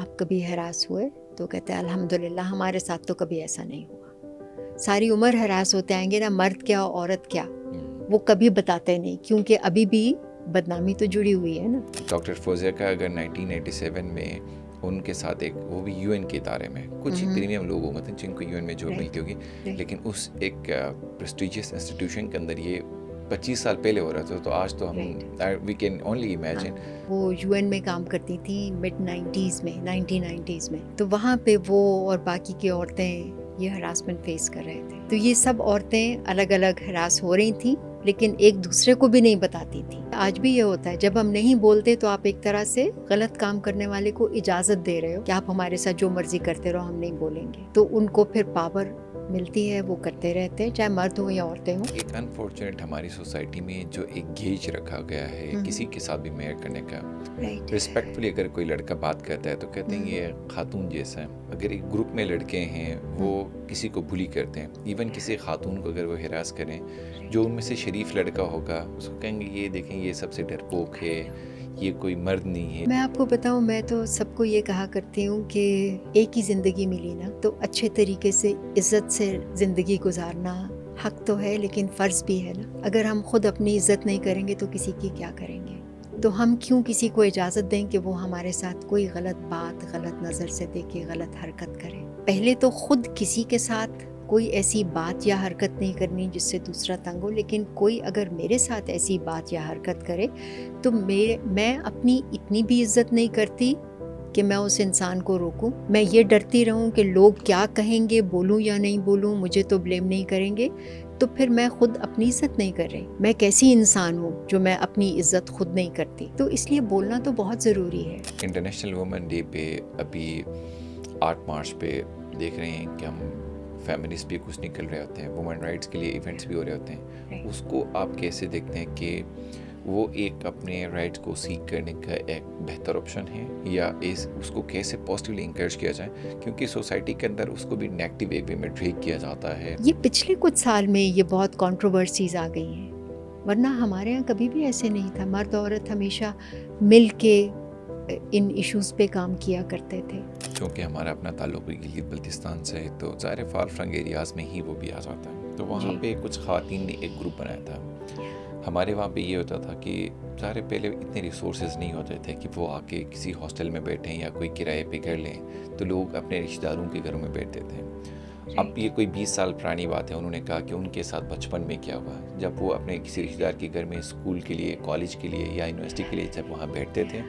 آپ کبھی ہراس ہوئے؟ تو کہتے ہیں الحمدللہ ہمارے ساتھ تو کبھی ایسا نہیں ہوا. ساری عمر ہراس ہوتے آئیں گے نا، مرد کیا عورت کیا، وہ کبھی بتاتے نہیں، کیونکہ ابھی بھی بدنامی تو جڑی ہوئی ہے نا. ڈاکٹر فوزیہ کا اگر 1987 میں ان کے ساتھ ایک، وہ بھی یو این کے ادارے میں کچھ ہی پریمیم لوگ ہوتے ہیں جن کو یو این میں جاب ملتی ہوگی، لیکن اس ایک پریسٹیجیس انسٹیٹیوشن کے اندر یہ 25 سال پہلے ہو رہا تھا، تو آج تو ہم وی کین اونلی امیجن. وہ یو این میں کام کرتی تھی مڈ 90s میں، 1990s میں، تو وہاں پہ وہ اور باقی کی عورتیں یہ ہراسمنٹ فیس کر رہے تھے. تو یہ سب عورتیں الگ الگ ہراس ہو رہی تھیں، لیکن ایک دوسرے کو بھی نہیں بتاتی تھی. آج بھی یہ ہوتا ہے، جب ہم نہیں بولتے تو آپ ایک طرح سے غلط کام کرنے والے کو اجازت دے رہے ہو کہ آپ ہمارے ساتھ جو مرضی کرتے رہو، ہم نہیں بولیں گے. تو ان کو پھر پاور ملتی ہے، وہ کرتے رہتے ہیں، چاہے مرد ہوں یا عورتیں ہوں. ایک انفارچونیٹ ہماری سوسائٹی میں جو ایک گیج رکھا گیا ہے کسی کے ساتھ بھی میئر کرنے کا، ریسپیکٹفلی اگر کوئی لڑکا بات کرتا ہے تو کہتے ہیں یہ خاتون جیسا ہے. اگر ایک گروپ میں لڑکے ہیں وہ کسی کو بلی کرتے ہیں، ایون کسی خاتون کو اگر وہ ہراس کریں، جو ان میں سے شریف لڑکا ہوگا اس کو کہیں گے یہ دیکھیں یہ سب سے ڈرپوک ہے، یہ کوئی مرد نہیں ہے. میں آپ کو بتاؤں، میں تو سب کو یہ کہا کرتی ہوں کہ ایک ہی زندگی ملی نا، تو اچھے طریقے سے عزت سے زندگی گزارنا حق تو ہے، لیکن فرض بھی ہے نا. اگر ہم خود اپنی عزت نہیں کریں گے تو کسی کی کیا کریں گے؟ تو ہم کیوں کسی کو اجازت دیں کہ وہ ہمارے ساتھ کوئی غلط بات، غلط نظر سے دیکھے، غلط حرکت کرے؟ پہلے تو خود کسی کے ساتھ کوئی ایسی بات یا حرکت نہیں کرنی جس سے دوسرا تنگ ہو، لیکن کوئی اگر میرے ساتھ ایسی بات یا حرکت کرے تو میں اپنی اتنی بھی عزت نہیں کرتی کہ میں اس انسان کو روکوں. میں یہ ڈرتی رہوں کہ لوگ کیا کہیں گے، بولوں یا نہیں بولوں، مجھے تو بلیم نہیں کریں گے، تو پھر میں خود اپنی عزت نہیں کر رہی. میں کیسی انسان ہوں جو میں اپنی عزت خود نہیں کرتی؟ تو اس لیے بولنا تو بہت ضروری ہے. انٹرنیشنل وومن ڈے پہ ابھی 8 مارچ پہ دیکھ رہے ہیں کہ ہم فیمنسٹ بھی کچھ نکل رہے ہوتے ہیں، وومن رائٹس کے لیے ایونٹس بھی ہو رہے ہوتے ہیں. اس کو آپ کیسے دیکھتے ہیں کہ وہ ایک اپنے رائٹس کو سیکھ کرنے کا ایک بہتر آپشن ہے، یا اس کو کیسے پازیٹیولی انکریج کیا جائے؟ کیونکہ سوسائٹی کے اندر اس کو بھی نیگیٹو وے میں ٹریٹ کیا جاتا ہے. یہ پچھلے کچھ سال میں یہ بہت کنٹروورسیز آ گئی ہیں، ورنہ ہمارے ہاں کبھی بھی ایسے نہیں تھا. مرد عورت ہمیشہ مل کے ان ایشوز پہ کام کیا کرتے تھے. چونکہ ہمارا اپنا تعلق بھی گلگت بلتستان سے ہے، تو ظاہر فار فرنگ ایریاز میں ہی وہ بھی آ جاتا ہے. تو وہاں پہ کچھ خواتین نے ایک گروپ بنایا تھا. ہمارے وہاں پہ یہ ہوتا تھا کہ ظاہر پہلے اتنے ریسورسز نہیں ہوتے تھے کہ وہ آ کے کسی ہاسٹل میں بیٹھیں یا کوئی کرائے پہ گھر لیں، تو لوگ اپنے رشتہ داروں کے گھروں میں بیٹھتے تھے. اب یہ کوئی 20 سال پرانی بات ہے. انہوں نے کہا کہ ان کے ساتھ بچپن میں کیا ہوا، جب وہ اپنے کسی رشتہ دار کے گھر میں اسکول کے لیے، کالج کے لیے یا یونیورسٹی کے لیے جب وہاں بیٹھتے تھے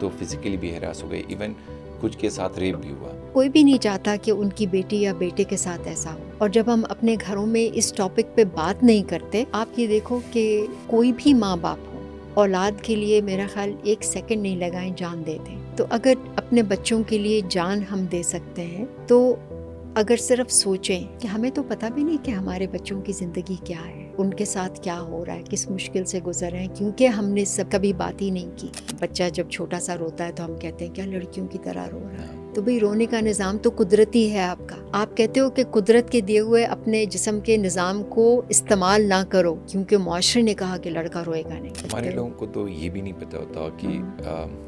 تو فزیکلی بھی ہراس ہو گئے، ایون کچھ کے ساتھ ریپ بھی ہوا. کوئی بھی نہیں چاہتا کہ ان کی بیٹی یا بیٹے کے ساتھ ایسا ہو. اور جب ہم اپنے گھروں میں اس ٹاپک پہ بات نہیں کرتے، آپ یہ دیکھو کہ کوئی بھی ماں باپ ہو، اولاد کے لیے میرا خیال 1 سیکنڈ نہیں لگائیں، جان دے دیں. تو اگر اپنے بچوں کے لیے جان ہم دے سکتے ہیں تو اگر صرف سوچیں کہ ہمیں تو پتہ بھی نہیں کہ ہمارے بچوں کی زندگی کیا ہے، ان کے ساتھ کیا ہو رہا ہے، کس مشکل سے گزر رہے ہیں، کیونکہ ہم نے سب کبھی بات ہی نہیں کی. بچہ جب چھوٹا سا روتا ہے تو ہم کہتے ہیں کیا لڑکیوں کی طرح رو رہا ہے. تو بھئی رونے کا نظام تو قدرتی ہے آپ کا. آپ کہتے ہو کہ قدرت کے دیے ہوئے اپنے جسم کے نظام کو استعمال نہ کرو کیونکہ معاشرے نے کہا کہ لڑکا روئے گا نہیں. ہمارے لوگوں کو تو یہ بھی نہیں پتہ ہوتا کہ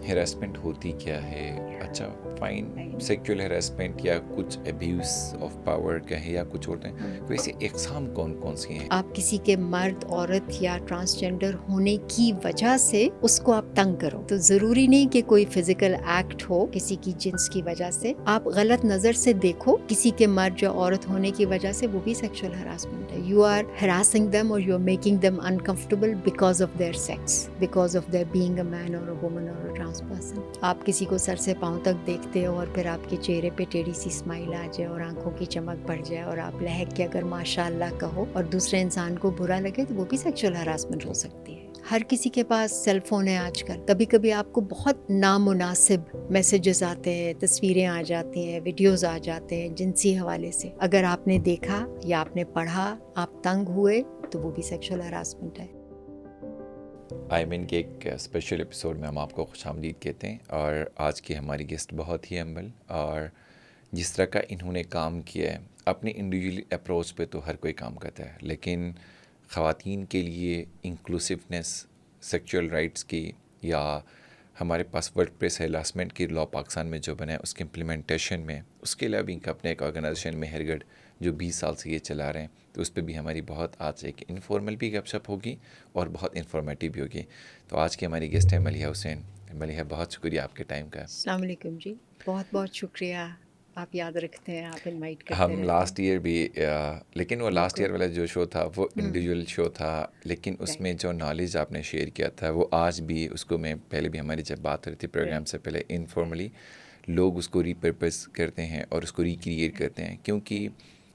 ہیراسمنٹ ہوتی کیا ہے. اچھا فائن، سیکچول ہیراسمنٹ یا کچھ ابیوز آف پاور کا ہے یا کچھ ہوتے ہیں، تو ایسے اقسام کون کون سی ہیں؟ آپ کسی کے مرد، عورت یا ٹرانسجنڈر ہونے کی وجہ سے اس کو آپ تنگ کرو، تو ضروری نہیں کہ کوئی فزیکل ایکٹ ہو کسی کی جنس کی وجہ سے. آپ غلط نظر سے دیکھو کسی کے مرد یا عورت ہونے کی وجہ سے، وہ بھی سیکشل ہراسمنٹ ہے. یو آر ہراسنگ دیم اور you are making them uncomfortable because of their sex, because of their being a man اور اے وومن اور اے ٹرانس پرسن. آپ کسی کو سر سے پاؤں تک دیکھتے ہو اور پھر آپ کے چہرے پہ ٹیڑھی سی اسمائل آ جائے اور آنکھوں کی چمک بڑھ جائے اور آپ لہک کے اگر ماشاء اللہ کہو اور دوسرے انسان کو برا لگے، تو وہ بھی سیکشل ہراسمنٹ ہو سکتی ہے. ہر کسی کے پاس سیل فون ہے آج کل. کبھی کبھی آپ کو بہت نامناسب میسیجز آتے ہیں، تصویریں آ جاتی ہیں، ویڈیوز آ جاتے ہیں جنسی حوالے سے. اگر آپ نے دیکھا یا آپ نے پڑھا، آپ تنگ ہوئے، تو وہ بھی سیکشل ہراسمنٹ ہے. آئمن کے ایک اسپیشل ایپیسوڈ میں ہم آپ کو خوش آمدید کہتے ہیں، اور آج کی ہماری گیسٹ بہت ہی ہمبل، اور جس طرح کا انہوں نے کام کیا ہے اپنے انڈیویجول اپروچ پہ تو ہر کوئی کام کرتا ہے، لیکن خواتین کے لیے انکلوسیونیس، سیکچول رائٹس کی یا ہمارے پاس ورک پلیس ہراسمنٹ کی لا پاکستان میں جو بنا ہے اس کے امپلیمنٹیشن میں، اس کے علاوہ بھی اپنے ایک آرگنائزیشن میں ہیرگڈ جو 20 سال سے یہ چلا رہے ہیں، تو اس پہ بھی ہماری بہت آج ایک انفارمل بھی گپ شپ ہوگی اور بہت انفارمیٹیو بھی ہوگی. تو آج کی ہماری گیسٹ ہے ملیحہ حسین. ملیحہ بہت شکریہ آپ کے ٹائم کا. السلام علیکم جی، بہت بہت شکریہ. آپ یاد رکھتے ہیں، آپ انوائٹ کرتے ہم رہتے ہیں. لاسٹ ایئر بھی لیکن وہ لاسٹ بالکل. ایئر والا جو شو تھا وہ انڈیویجول شو تھا، لیکن اس Right. میں جو نالج آپ نے شیئر کیا تھا وہ آج بھی اس کو میں پہلے بھی ہماری جب بات ہو رہی تھی پروگرام سے پہلے انفارملی لوگ اس کو ریپرپز کرتے ہیں اور اس کو ریکریٹ کرتے ہیں، کیونکہ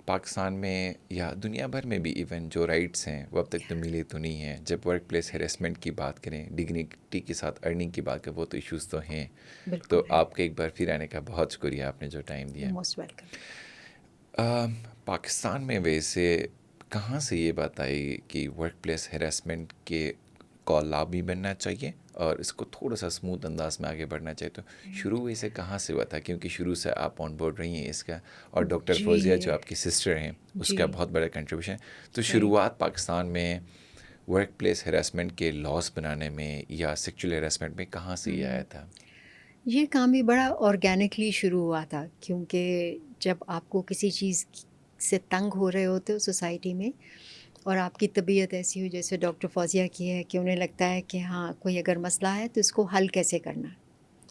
پاکستان میں یا دنیا بھر میں بھی ایون جو رائٹس ہیں وہ اب تک تو ملے تو نہیں ہیں. جب ورک پلیس ہیراسمنٹ کی بات کریں، ڈگنیٹی کے ساتھ ارننگ کی بات کریں، وہ تو ایشوز تو ہیں. بالکل تو ہے. آپ کے ایک بار پھر آنے کا بہت شکریہ، آپ نے جو ٹائم دیا. Most welcome. پاکستان میں ویسے کہاں سے یہ بات آئی کہ ورک پلیس ہیراسمنٹ کے کو لا بھی بننا چاہیے اور اس کو تھوڑا سا اسموتھ انداز میں آگے بڑھنا چاہیے؟ تو شروع اسے کہاں سے ہوا تھا؟ کیونکہ شروع سے آپ آن بورڈ رہی ہیں اس کا، اور ڈاکٹر فوزیہ جو آپ کی سسٹر ہیں اس کا بہت بڑا کنٹریبیوشن. تو شروعات پاکستان میں ورک پلیس ہیراسمنٹ کے لاس بنانے میں یا سیکچول ہیراسمنٹ میں کہاں سے یہ آیا تھا؟ یہ کام بھی بڑا آرگینکلی شروع ہوا تھا، کیونکہ جب آپ کو کسی چیز سے تنگ ہو رہے ہوتے ہو سوسائٹی میں اور آپ کی طبیعت ایسی ہو جیسے ڈاکٹر فوزیہ کی ہے کہ انہیں لگتا ہے کہ ہاں کوئی اگر مسئلہ ہے تو اس کو حل کیسے کرنا ہے،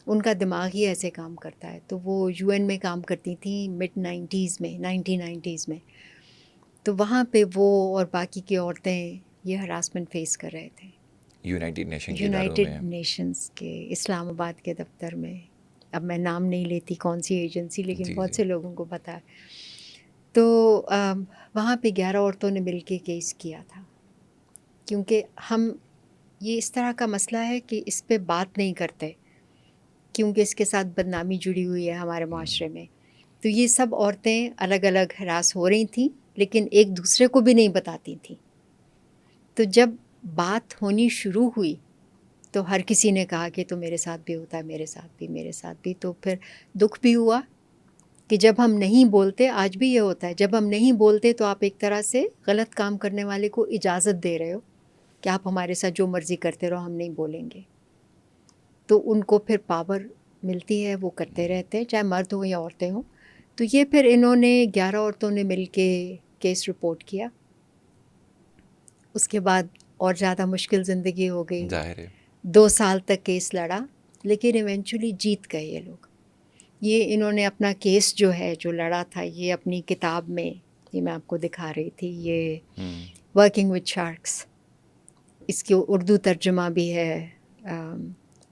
ان کا دماغ ہی ایسے کام کرتا ہے. تو وہ UN میں کام کرتی تھیں مڈ 90s میں، 1990s میں. تو وہاں پہ وہ اور باقی کی عورتیں یہ ہراسمنٹ فیس کر رہے تھے یونائٹڈ نیشن کے اداروں یونائٹڈ میں. نیشنز کے اسلام آباد کے دفتر میں. اب میں نام نہیں لیتی کون سی ایجنسی، لیکن جی بہت جی. سے لوگوں کو پتہ ہے. تو وہاں پہ 11 عورتوں نے مل کے کیس کیا تھا، کیونکہ ہم یہ اس طرح کا مسئلہ ہے کہ اس پہ بات نہیں کرتے، کیونکہ اس کے ساتھ بدنامی جڑی ہوئی ہے ہمارے معاشرے میں. تو یہ سب عورتیں الگ الگ ہراس ہو رہی تھیں، لیکن ایک دوسرے کو بھی نہیں بتاتی تھیں. تو جب بات ہونی شروع ہوئی تو ہر کسی نے کہا کہ تو میرے ساتھ بھی ہوتا ہے، میرے ساتھ بھی، میرے ساتھ بھی. تو پھر دکھ بھی ہوا کہ جب ہم نہیں بولتے، آج بھی یہ ہوتا ہے، جب ہم نہیں بولتے تو آپ ایک طرح سے غلط کام کرنے والے کو اجازت دے رہے ہو کہ آپ ہمارے ساتھ جو مرضی کرتے رہو، ہم نہیں بولیں گے. تو ان کو پھر پاور ملتی ہے، وہ کرتے رہتے ہیں، چاہے مرد ہوں یا عورتیں ہوں. تو یہ پھر انہوں نے 11 عورتوں نے مل کے کیس رپورٹ کیا. اس کے بعد اور زیادہ مشکل زندگی ہو گئی. ظاہر ہے 2 سال تک کیس لڑا، لیکن ایونچولی جیت گئے یہ لوگ. یہ انہوں نے اپنا کیس جو ہے جو لڑا تھا، یہ اپنی کتاب میں، یہ میں آپ کو دکھا رہی تھی، یہ ورکنگ وتھ شارکس، اس کی اردو ترجمہ بھی ہے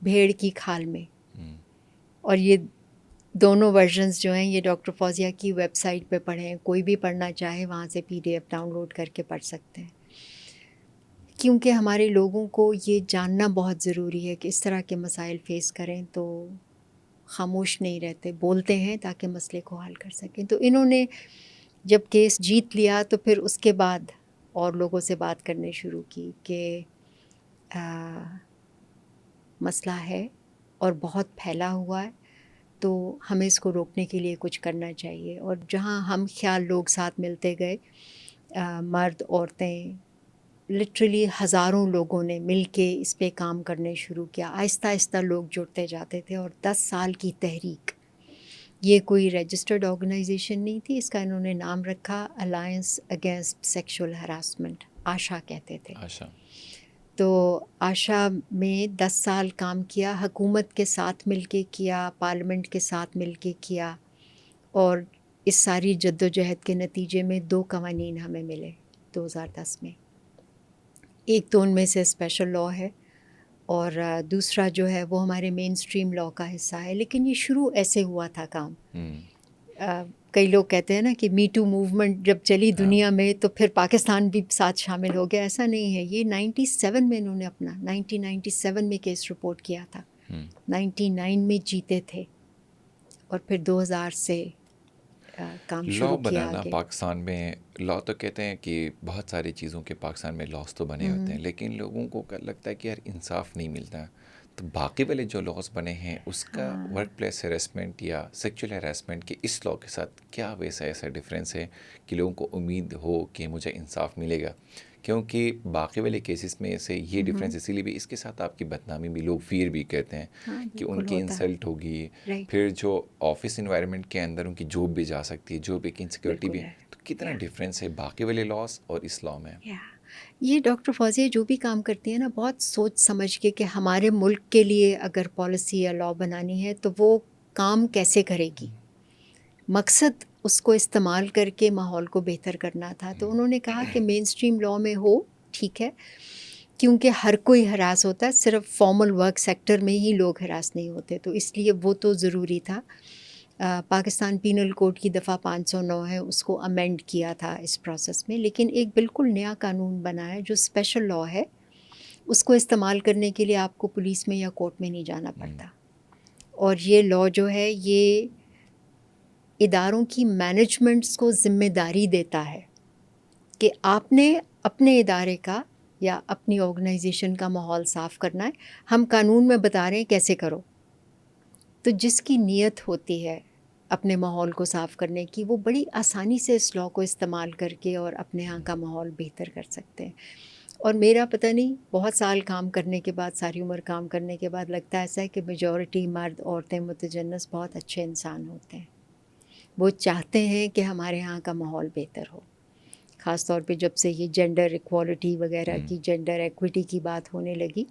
بھیڑ کی کھال میں. اور یہ دونوں ورژنز جو ہیں یہ ڈاکٹر فوزیہ کی ویب سائٹ پہ پڑھیں، کوئی بھی پڑھنا چاہے وہاں سے PDF ڈاؤن لوڈ کر کے پڑھ سکتے ہیں. کیونکہ ہمارے لوگوں کو یہ جاننا بہت ضروری ہے کہ اس طرح کے مسائل فیس کریں تو خاموش نہیں رہتے، بولتے ہیں تاکہ مسئلے کو حل کر سکیں. تو انہوں نے جب کیس جیت لیا تو پھر اس کے بعد اور لوگوں سے بات کرنے شروع کی کہ مسئلہ ہے اور بہت پھیلا ہوا ہے، تو ہمیں اس کو روکنے کے لیے کچھ کرنا چاہیے. اور جہاں ہم خیال لوگ ساتھ ملتے گئے، مرد، عورتیں، لٹرلی ہزاروں لوگوں نے مل کے اس پہ کام کرنے شروع کیا. آہستہ آہستہ لوگ جڑتے جاتے تھے اور 10 سال کی تحریک. یہ کوئی رجسٹرڈ آرگنائزیشن نہیں تھی، اس کا انہوں نے نام رکھا الائنس اگینسٹ سیکشول ہراسمنٹ، آشا کہتے تھے. آشا. تو آشا میں 10 سال کام کیا، حکومت کے ساتھ مل کے کیا، پارلیمنٹ کے ساتھ مل کے کیا. اور اس ساری جد و جہد کے نتیجے میں 2 قوانین ہمیں ملے 2010 میں. ایک تو ان میں سے اسپیشل لا ہے اور دوسرا جو ہے وہ ہمارے مین اسٹریم لا کا حصہ ہے. لیکن یہ شروع ایسے ہوا تھا کام. کئی لوگ کہتے ہیں نا کہ می ٹو موومنٹ جب چلی دنیا میں تو پھر پاکستان بھی ساتھ شامل ہو گیا. ایسا نہیں ہے. یہ 97 میں انہوں نے اپنا 1997 میں کیس رپورٹ کیا تھا، 99 میں جیتے تھے اور پھر 2000 سے کام لا شروع کیا بنانا آگے. پاکستان میں لا تو کہتے ہیں کہ بہت ساری چیزوں کے پاکستان میں لاس تو بنے ہوتے ہیں، لیکن لوگوں کو لگتا ہے کہ یار انصاف نہیں ملتا. تو باقی والے جو لاس بنے ہیں اس کا ورک پلیس ہیراسمنٹ یا سیکچول ہیراسمنٹ کے اس لا کے ساتھ کیا ویسا ایسا ڈفرینس ہے کہ لوگوں کو امید ہو کہ مجھے انصاف ملے گا؟ کیونکہ باقی والے کیسز میں سے یہ ڈفرینس اسی لیے بھی، اس کے ساتھ آپ کی بدنامی بھی، لوگ فیئر بھی کہتے ہیں ہاں کہ ان بالکل کی ہوتا ہے. انسلٹ ہوگی. رائٹ پھر جو آفس انوائرمنٹ کے اندر ان کی جاب بھی جا سکتی ہے، جاب ایک انسیکیورٹی بھی بالکل ہے. ہے. تو کتنا یا ڈفرینس ہے باقی والے لاس اور اس لا میں. یہ ڈاکٹر فوزیہ جو بھی کام کرتی ہے نا، بہت سوچ سمجھ کے کہ ہمارے ملک کے لیے اگر پالیسی یا لا بنانی ہے تو وہ کام کیسے کرے گی. مقصد اس کو استعمال کر کے ماحول کو بہتر کرنا تھا. تو انہوں نے کہا کہ مین اسٹریم لا میں ہو ٹھیک ہے، کیونکہ ہر کوئی ہراس ہوتا ہے، صرف فارمل ورک سیکٹر میں ہی لوگ ہراس نہیں ہوتے، تو اس لیے وہ تو ضروری تھا. پاکستان پینل کوڈ کی دفعہ 509 ہے، اس کو امینڈ کیا تھا اس پروسیس میں، لیکن ایک بالکل نیا قانون بنا ہے جو اسپیشل لا ہے. اس کو استعمال کرنے کے لیے آپ کو پولیس میں یا کورٹ میں نہیں جانا پڑتا. اور یہ لا جو ہے یہ اداروں کی مینجمنٹس کو ذمہ داری دیتا ہے کہ آپ نے اپنے ادارے کا یا اپنی آرگنائزیشن کا ماحول صاف کرنا ہے. ہم قانون میں بتا رہے ہیں کیسے کرو. تو جس کی نیت ہوتی ہے اپنے ماحول کو صاف کرنے کی، وہ بڑی آسانی سے اس لا کو استعمال کر کے اور اپنے ہاں کا ماحول بہتر کر سکتے ہیں. اور میرا پتہ نہیں، بہت سال کام کرنے کے بعد، ساری عمر کام کرنے کے بعد لگتا ہے ایسا ہے کہ میجورٹی مرد عورتیں متجنس بہت اچھے انسان ہوتے ہیں. وہ چاہتے ہیں کہ ہمارے ہاں کا ماحول بہتر ہو. خاص طور پہ جب سے یہ جینڈر ایکوالٹی وغیرہ کی، جینڈر ایکوٹی کی بات ہونے لگی،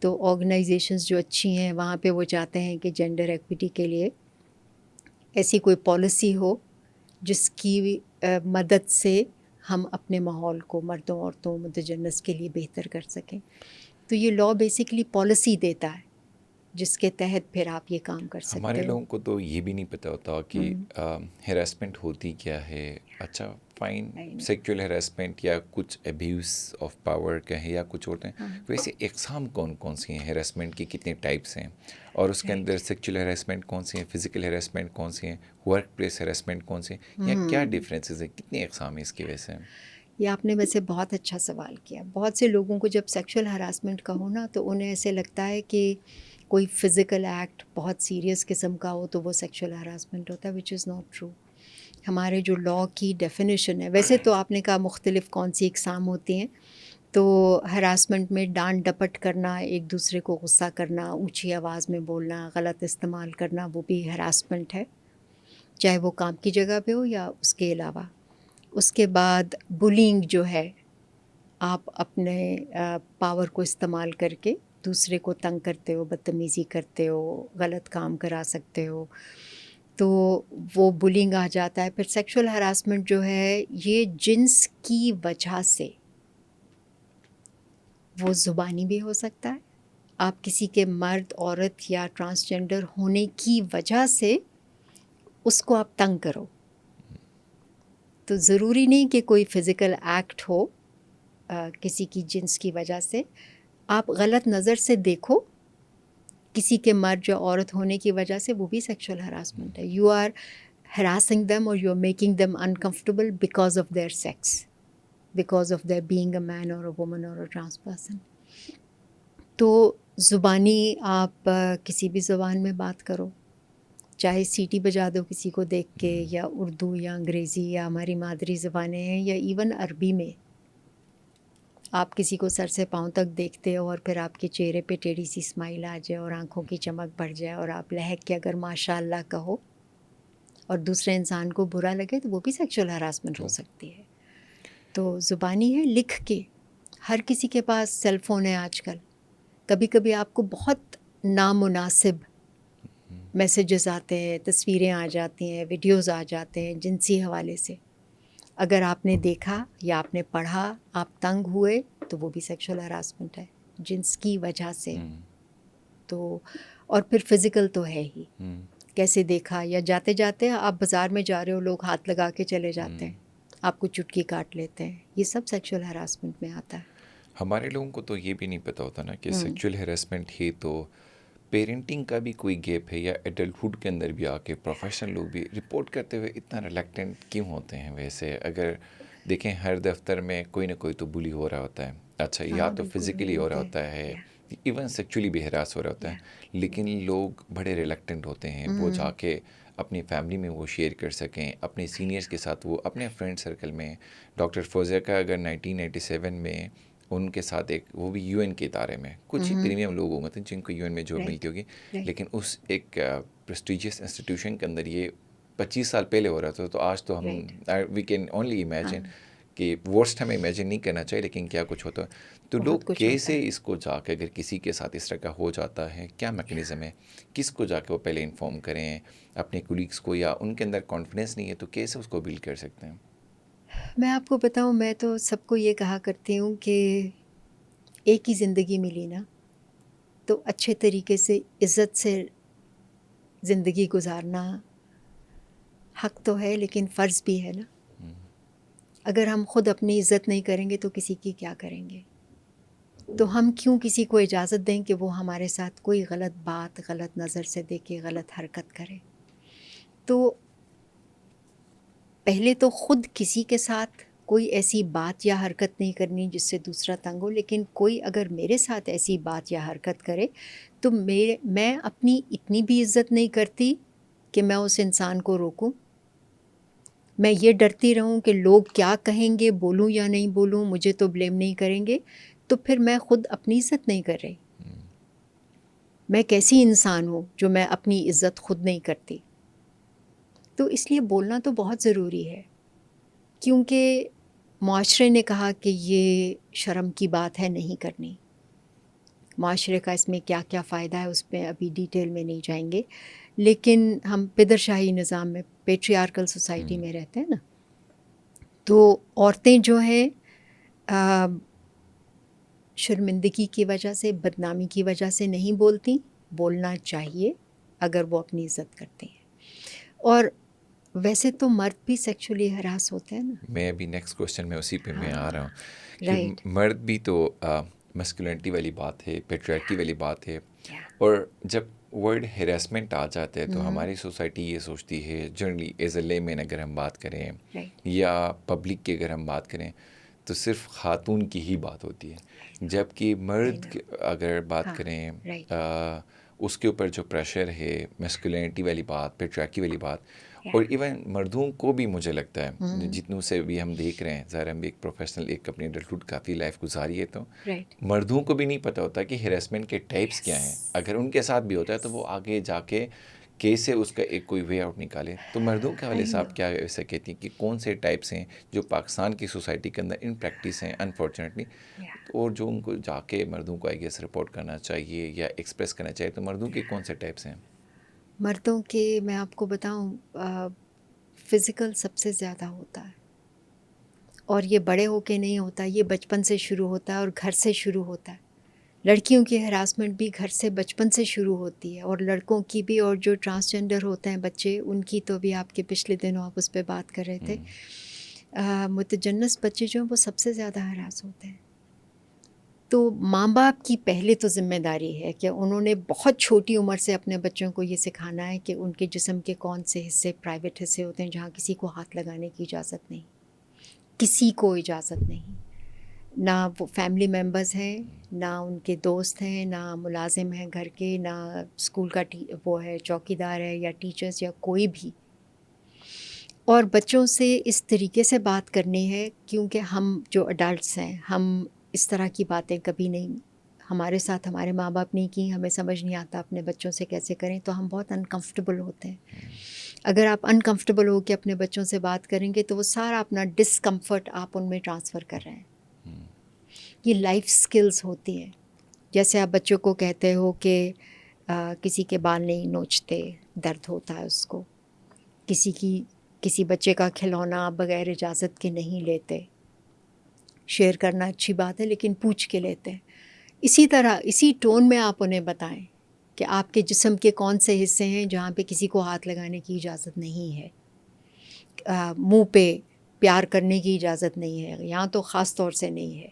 تو آرگنائزیشنز جو اچھی ہیں وہاں پہ وہ چاہتے ہیں کہ جینڈر ایکوٹی کے لیے ایسی کوئی پالیسی ہو جس کی مدد سے ہم اپنے ماحول کو مردوں عورتوں متجنس کے لیے بہتر کر سکیں. تو یہ لا بیسیکلی پالیسی دیتا ہے جس کے تحت پھر آپ یہ کام کر سکتے ہمارے ہو. لوگوں کو تو یہ بھی نہیں پتہ ہوتا کہ ہیراسمنٹ ہوتی کیا ہے. اچھا فائن، سیکچول ہیراسمنٹ یا کچھ ابیوز آف پاور کا ہے یا کچھ ہوتے ہیں. ویسے اقسام کون کون سی ہیں ہیراسمنٹ کی، کتنے ٹائپس ہیں، اور اس کے اندر سیکچول ہیراسمنٹ کون سی ہیں، فزیکل ہیراسمنٹ کون سی ہیں، ورک پلیس ہیراسمنٹ کون سی ہیں، یا کیا ڈفرینسز ہیں، کتنی اقسام ہیں اس کی وجہ سے. یہ آپ نے ویسے بہت اچھا سوال کیا. بہت سے لوگوں کو جب سیکشول ہراسمنٹ کا ہو نا تو انہیں ایسے لگتا ہے کہ کوئی فزیکل ایکٹ بہت سیریس قسم کا ہو تو وہ سیکشول ہراسمنٹ ہوتا ہے، وچ از ناٹ ٹرو. ہمارے جو لا کی ڈیفینیشن ہے، ویسے تو آپ نے کہا مختلف کون سی اقسام ہوتی ہیں، تو ہراسمنٹ میں ڈانٹ ڈپٹ کرنا، ایک دوسرے کو غصہ کرنا، اونچی آواز میں بولنا، غلط استعمال کرنا، وہ بھی ہراسمنٹ ہے، چاہے وہ کام کی جگہ پہ ہو یا اس کے علاوہ. اس کے بعد بلینگ جو ہے، آپ اپنے پاور کو استعمال کر کے دوسرے کو تنگ کرتے ہو، بدتمیزی کرتے ہو، غلط کام کرا سکتے ہو، تو وہ بلینگ آ جاتا ہے. پھر سیکشول ہراسمنٹ جو ہے یہ جنس کی وجہ سے، وہ زبانی بھی ہو سکتا ہے. آپ کسی کے مرد عورت یا ٹرانسجنڈر ہونے کی وجہ سے اس کو آپ تنگ کرو. تو ضروری نہیں کہ کوئی فزیکل ایکٹ ہو کسی کی جنس کی وجہ سے. آپ غلط نظر سے دیکھو کسی کے مرد یا عورت ہونے کی وجہ سے، وہ بھی سیکشول ہراسمنٹ ہے. You are harassing them or you're making them uncomfortable because of their sex, because of their being a man or a woman or a trans person. تو زبانی آپ کسی بھی زبان میں بات کرو، چاہے سیٹی بجا دو کسی کو دیکھ کے، یا اردو یا انگریزی یا ہماری مادری زبانیں ہیں، یا ایون عربی میں آپ کسی کو سر سے پاؤں تک دیکھتے ہو اور پھر آپ کے چہرے پہ ٹیڑھی سی اسمائل آ جائے اور آنکھوں کی چمک بڑھ جائے اور آپ لہک کے اگر ماشاء اللہ کہو اور دوسرے انسان کو برا لگے، تو وہ بھی سیکشول ہراسمنٹ ہو سکتی ہے. تو زبانی ہے، لکھ کے. ہر کسی کے پاس سیل فون ہے آج کل. کبھی کبھی آپ کو بہت نامناسب میسیجز آتے ہیں، تصویریں آ جاتی ہیں، ویڈیوز آ جاتے ہیں جنسی حوالے سے. اگر آپ نے دیکھا یا آپ نے پڑھا، آپ تنگ ہوئے، تو وہ بھی سیکشول ہراسمنٹ ہے جنس کی وجہ سے. تو اور پھر فزیکل تو ہے ہی، کیسے دیکھا، یا جاتے جاتے آپ بازار میں جا رہے ہو، لوگ ہاتھ لگا کے چلے جاتے ہیں، آپ کو چٹکی کاٹ لیتے ہیں، یہ سب سیکشول ہراسمنٹ میں آتا ہے. ہمارے لوگوں کو تو یہ بھی نہیں پتہ ہوتا نا کہ سیکچول ہیراسمنٹ ہی تو پیرنٹنگ کا بھی کوئی گیپ ہے، یا ایڈلٹہڈ کے اندر بھی آ کے پروفیشنل لوگ بھی رپورٹ کرتے ہوئے اتنا ریلیکٹنٹ کیوں ہوتے ہیں. ویسے اگر دیکھیں ہر دفتر میں کوئی نہ کوئی تو بلی ہو رہا ہوتا ہے. اچھا یا تو فزیکلی ہو رہا ہوتا ہے، ایون سیکچولی بھی ہراس ہو رہا ہوتا ہے، لیکن لوگ بڑے ریلیکٹنٹ ہوتے ہیں. وہ جا کے اپنی فیملی میں وہ شیئر کر سکیں, اپنے سینئرس کے ساتھ, وہ اپنے فرینڈ سرکل میں. ڈاکٹر فوزیہ کا اگر 1997 میں ان کے ساتھ ایک, وہ بھی یو این کے ادارے میں, کچھ ہی پریمیم لوگ ہوں گے جن کو یو این میں جاب ملتی ہوگی, لیکن اس ایک پریسٹیجیس انسٹیٹیوشن کے اندر یہ 25 سال پہلے ہو رہا تھا. تو آج تو ہم وی کین اونلی امیجن کہ ورسٹ ہمیں امیجن نہیں کرنا چاہیے, لیکن کیا کچھ ہوتا ہے. تو لوگ کیسے اس کو جا کے, اگر کسی کے ساتھ اس طرح کا ہو جاتا ہے, کیا میکنزم ہے, کس کو جا کے وہ پہلے انفارم کریں اپنے کولیگس کو, یا ان کے اندر کانفیڈنس نہیں ہے تو کیسے اس کو بلڈ کر سکتے ہیں؟ میں آپ کو بتاؤں, میں تو سب کو یہ کہا کرتی ہوں کہ ایک ہی زندگی ملی نا, تو اچھے طریقے سے عزت سے زندگی گزارنا حق تو ہے, لیکن فرض بھی ہے نا. اگر ہم خود اپنی عزت نہیں کریں گے تو کسی کی کیا کریں گے؟ تو ہم کیوں کسی کو اجازت دیں کہ وہ ہمارے ساتھ کوئی غلط بات, غلط نظر سے دیکھے, غلط حرکت کرے؟ تو پہلے تو خود کسی کے ساتھ کوئی ایسی بات یا حرکت نہیں کرنی جس سے دوسرا تنگ ہو, لیکن کوئی اگر میرے ساتھ ایسی بات یا حرکت کرے تو میں اپنی اتنی بھی عزت نہیں کرتی کہ میں اس انسان کو روکوں. میں یہ ڈرتی رہوں کہ لوگ کیا کہیں گے, بولوں یا نہیں بولوں, مجھے تو بلیم نہیں کریں گے, تو پھر میں خود اپنی عزت نہیں کر رہی. میں کیسی انسان ہوں جو میں اپنی عزت خود نہیں کرتی؟ تو اس لیے بولنا تو بہت ضروری ہے, کیونکہ معاشرے نے کہا کہ یہ شرم کی بات ہے, نہیں کرنی. معاشرے کا اس میں کیا کیا فائدہ ہے اس پہ ابھی ڈیٹیل میں نہیں جائیں گے, لیکن ہم پدر شاہی نظام میں, پیٹریارکل سوسائٹی میں رہتے ہیں نا, تو عورتیں جو ہیں شرمندگی کی وجہ سے, بدنامی کی وجہ سے نہیں بولتی. بولنا چاہیے اگر وہ اپنی عزت کرتے ہیں. اور ویسے تو مرد بھی سیکچولی ہراس ہوتے ہیں نا. میں ابھی نیکسٹ کوشچن میں اسی پہ میں آ رہا ہوں کہ رائٹ, مرد بھی تو مسکولینٹی والی بات ہے, پیٹریارکی والی بات ہے, اور جب ورڈ ہیراسمنٹ آ جاتا ہے تو ہماری سوسائٹی یہ سوچتی ہے, جنرلی ایز اے لے مین اگر ہم بات کریں یا پبلک کی اگر ہم بات کریں, تو صرف خاتون کی ہی بات ہوتی ہے, جبکہ مرد اگر بات کریں اس کے اوپر جو پریشر ہے, میسکولینٹی والی بات, پیٹریارکی والی بات, اور ایون مردوں کو بھی مجھے لگتا ہے جتنوں سے بھی ہم دیکھ رہے ہیں, ظاہر ہم ایک پروفیشنل, ایک اپنی ایڈلٹہوڈ کافی لائف گزاری ہے, تو مردوں کو بھی نہیں پتہ ہوتا کہ ہیراسمنٹ کے ٹائپس کیا ہیں. اگر ان کے ساتھ بھی ہوتا ہے تو وہ آگے جا کے کیسے اس کا ایک کوئی وے آؤٹ نکالے. تو مردوں کے حوالے سے آپ کیا ایسا کہتی ہیں کہ کون سے ٹائپس ہیں جو پاکستان کی سوسائٹی کے اندر ان پریکٹس ہیں انفارچونیٹلی, اور جو ان کو جا کے مردوں کو آئی گیس رپورٹ کرنا چاہیے یا ایکسپریس کرنا چاہیے, تو مردوں کے کون سے ٹائپس ہیں؟ مردوں کے میں آپ کو بتاؤں, فزیکل سب سے زیادہ ہوتا ہے, اور یہ بڑے ہو کے نہیں ہوتا, یہ بچپن سے شروع ہوتا ہے اور گھر سے شروع ہوتا ہے. لڑکیوں کی ہراسمنٹ بھی گھر سے, بچپن سے شروع ہوتی ہے, اور لڑکوں کی بھی, اور جو ٹرانسجنڈر ہوتے ہیں بچے, ان کی تو بھی آپ کے پچھلے دنوں آپ اس پہ بات کر رہے تھے. متجنس بچے جو ہیں وہ سب سے زیادہ ہراس ہوتے ہیں. تو ماں باپ کی پہلے تو ذمہ داری ہے کہ انہوں نے بہت چھوٹی عمر سے اپنے بچوں کو یہ سکھانا ہے کہ ان کے جسم کے کون سے حصے پرائیویٹ حصے ہوتے ہیں جہاں کسی کو ہاتھ لگانے کی اجازت نہیں, کسی کو اجازت نہیں, نہ وہ فیملی ممبرز ہیں, نہ ان کے دوست ہیں, نہ ملازم ہیں گھر کے, نہ اسکول کا وہ ہے چوکیدار ہے یا ٹیچرز یا کوئی بھی. اور بچوں سے اس طریقے سے بات کرنی ہے, کیونکہ ہم جو اڈلٹس ہیں, ہم اس طرح کی باتیں کبھی نہیں, ہمارے ساتھ ہمارے ماں باپ نہیں کی, ہمیں سمجھ نہیں آتا اپنے بچوں سے کیسے کریں, تو ہم بہت انکمفرٹیبل ہوتے ہیں. اگر آپ انکمفرٹیبل ہو کے اپنے بچوں سے بات کریں گے تو وہ سارا اپنا ڈسکمفرٹ آپ ان میں ٹرانسفر کر رہے ہیں. یہ لائف سکلز ہوتی ہیں. جیسے آپ بچوں کو کہتے ہو کہ کسی کے بال نہیں نوچتے, درد ہوتا ہے اس کو, کسی بچے کا کھلونا آپ بغیر اجازت کے نہیں لیتے. شیئر کرنا اچھی بات ہے لیکن پوچھ کے لیتے ہیں. اسی طرح اسی ٹون میں آپ انہیں بتائیں کہ آپ کے جسم کے کون سے حصے ہیں جہاں پہ کسی کو ہاتھ لگانے کی اجازت نہیں ہے, منہ پہ پیار کرنے کی اجازت نہیں ہے, یہاں تو خاص طور سے نہیں ہے.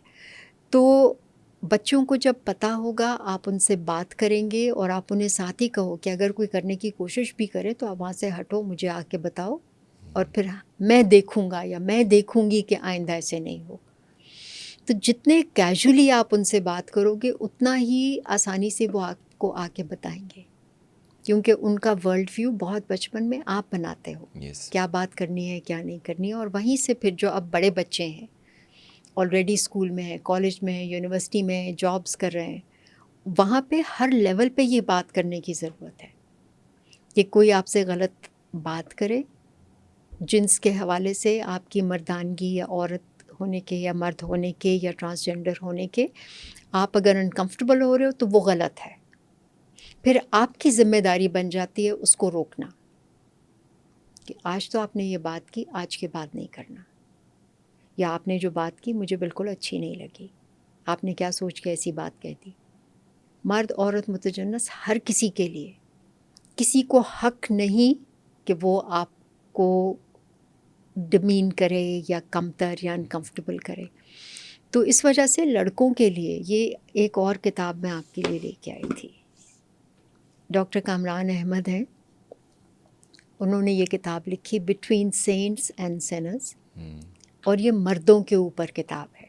تو بچوں کو جب پتہ ہوگا, آپ ان سے بات کریں گے, اور آپ انہیں ساتھ ہی کہو کہ اگر کوئی کرنے کی کوشش بھی کرے تو آپ وہاں سے ہٹو, مجھے آ کے بتاؤ, اور پھر میں دیکھوں گا یا میں دیکھوں گی کہ آئندہ ایسے نہیں ہو. تو جتنے کیجولی آپ ان سے بات کرو گے اتنا ہی آسانی سے وہ آپ کو آ کے بتائیں گے. کیونکہ ان کا ورلڈ ویو بہت بچپن میں آپ بناتے ہو، یس کیا بات کرنی ہے کیا نہیں کرنی ہے، اور وہیں سے پھر جو اب بڑے بچے ہیں آلریڈی اسکول میں ہیں، کالج میں ہیں، یونیورسٹی میں ہیں، جابس کر رہے ہیں، وہاں پہ ہر لیول پہ یہ بات کرنے کی ضرورت ہے کہ کوئی آپ سے غلط بات کرے جنس کے حوالے سے، آپ کی مردانگی یا عورت ہونے کے یا مرد ہونے کے یا ٹرانسجنڈر ہونے کے، آپ اگر انکمفرٹیبل ہو رہے ہو تو وہ غلط ہے. پھر آپ کی ذمہ داری بن جاتی ہے اس کو روکنا کہ آج تو آپ نے یہ بات کی، آج کے بعد نہیں کرنا، یا آپ نے جو بات کی مجھے بالکل اچھی نہیں لگی، آپ نے کیا سوچ کے ایسی بات کہہ دی. مرد عورت متجنس ہر کسی کے لیے، کسی کو حق نہیں کہ وہ آپ کو ڈمین کرے یا کمتر یا انکمفرٹیبل کرے. تو اس وجہ سے لڑکوں کے لیے یہ ایک اور کتاب میں آپ کے لیے لے کے آئی تھی. ڈاکٹر کامران احمد ہیں، انہوں نے یہ کتاب لکھی بٹوین سینٹس اینڈ سینرز، اور یہ مردوں کے اوپر کتاب ہے،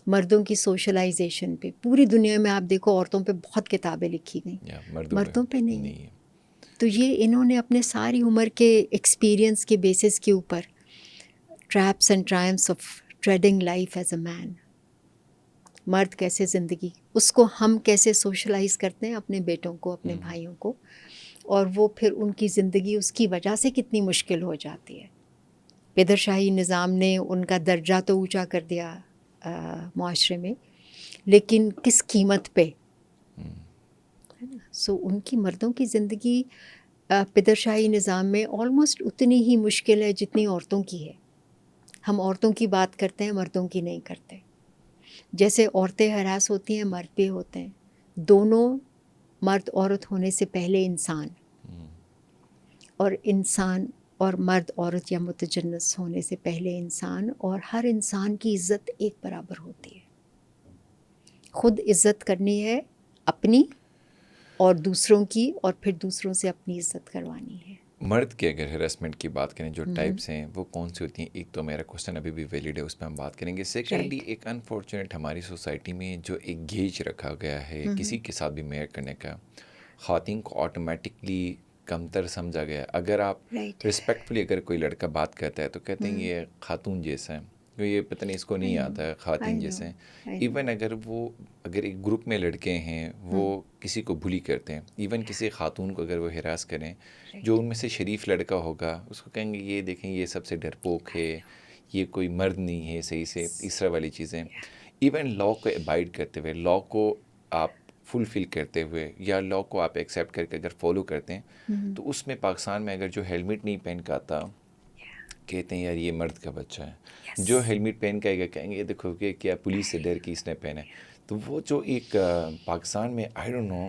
مردوں کی سوشلائزیشن پہ. پوری دنیا میں آپ دیکھو عورتوں پہ بہت کتابیں لکھی گئیں، مردوں پہ نہیں. تو یہ انہوں نے اپنے ساری عمر کے ایکسپیرینس کے بیسس کے اوپر traps and triumphs of trading life as a man, مرد کیسے زندگی، اس کو ہم کیسے سوشلائز کرتے ہیں اپنے بیٹوں کو، اپنے بھائیوں کو، اور وہ پھر ان کی زندگی اس کی وجہ سے کتنی مشکل ہو جاتی ہے. پدر شاہی نظام نے ان کا درجہ تو اونچا کر دیا معاشرے میں، لیکن کس قیمت پہ، ہے نا. سو ان کی مردوں کی زندگی پدر شاہی نظام میں آلموسٹ اتنی ہی مشکل ہے جتنی عورتوں کی ہے. ہم عورتوں کی بات کرتے ہیں، مردوں کی نہیں کرتے. جیسے عورتیں ہراس ہوتی ہیں مرد بھی ہوتے ہیں، دونوں مرد عورت ہونے سے پہلے انسان، اور انسان اور مرد عورت یا متجنس ہونے سے پہلے انسان، اور ہر انسان کی عزت ایک برابر ہوتی ہے. خود عزت کرنی ہے اپنی اور دوسروں کی، اور پھر دوسروں سے اپنی عزت کروانی ہے. مرد کے اگر ہراسمنٹ کی بات کریں جو ٹائپس ہیں وہ کون سی ہوتی ہیں؟ ایک تو میرا کوشچن ابھی بھی ویلڈ ہے، اس پہ ہم بات کریں گے. سیکنڈلی ایک انفارچونیٹ ہماری سوسائٹی میں جو ایک گیج رکھا گیا ہے کسی کے ساتھ بھی میئر کرنے کا، خواتین کو آٹومیٹکلی کمتر سمجھا گیا. اگر آپ رسپیکٹفلی اگر کوئی لڑکا بات کرتا ہے تو کہتے ہیں یہ خاتون جیسا ہے، یہ پتہ نہیں اس کو نہیں آتا ہے، خواتین جیسے ہیں. ایون اگر ایک گروپ میں لڑکے ہیں وہ کسی کو بلی کرتے ہیں، ایون کسی خاتون کو اگر وہ ہراس کریں، جو ان میں سے شریف لڑکا ہوگا اس کو کہیں گے یہ دیکھیں یہ سب سے ڈرپوک ہے، یہ کوئی مرد نہیں ہے صحیح سے، اس طرح والی چیزیں. ایون لا کو ابائڈ کرتے ہوئے، لا کو آپ فلفل کرتے ہوئے، یا لا کو آپ ایکسیپٹ کر کے اگر فالو کرتے ہیں، تو اس میں پاکستان میں اگر جو ہیلمٹ نہیں پہن کے آتا کہتے ہیں یار یہ مرد کا بچہ ہے. جو ہیلمٹ پہن کے کہیں گے یہ دیکھو کہ کیا پولیس سے ڈر کے اس نے پہنا ہے. تو وہ جو ایک پاکستان میں آئی ڈونٹ نو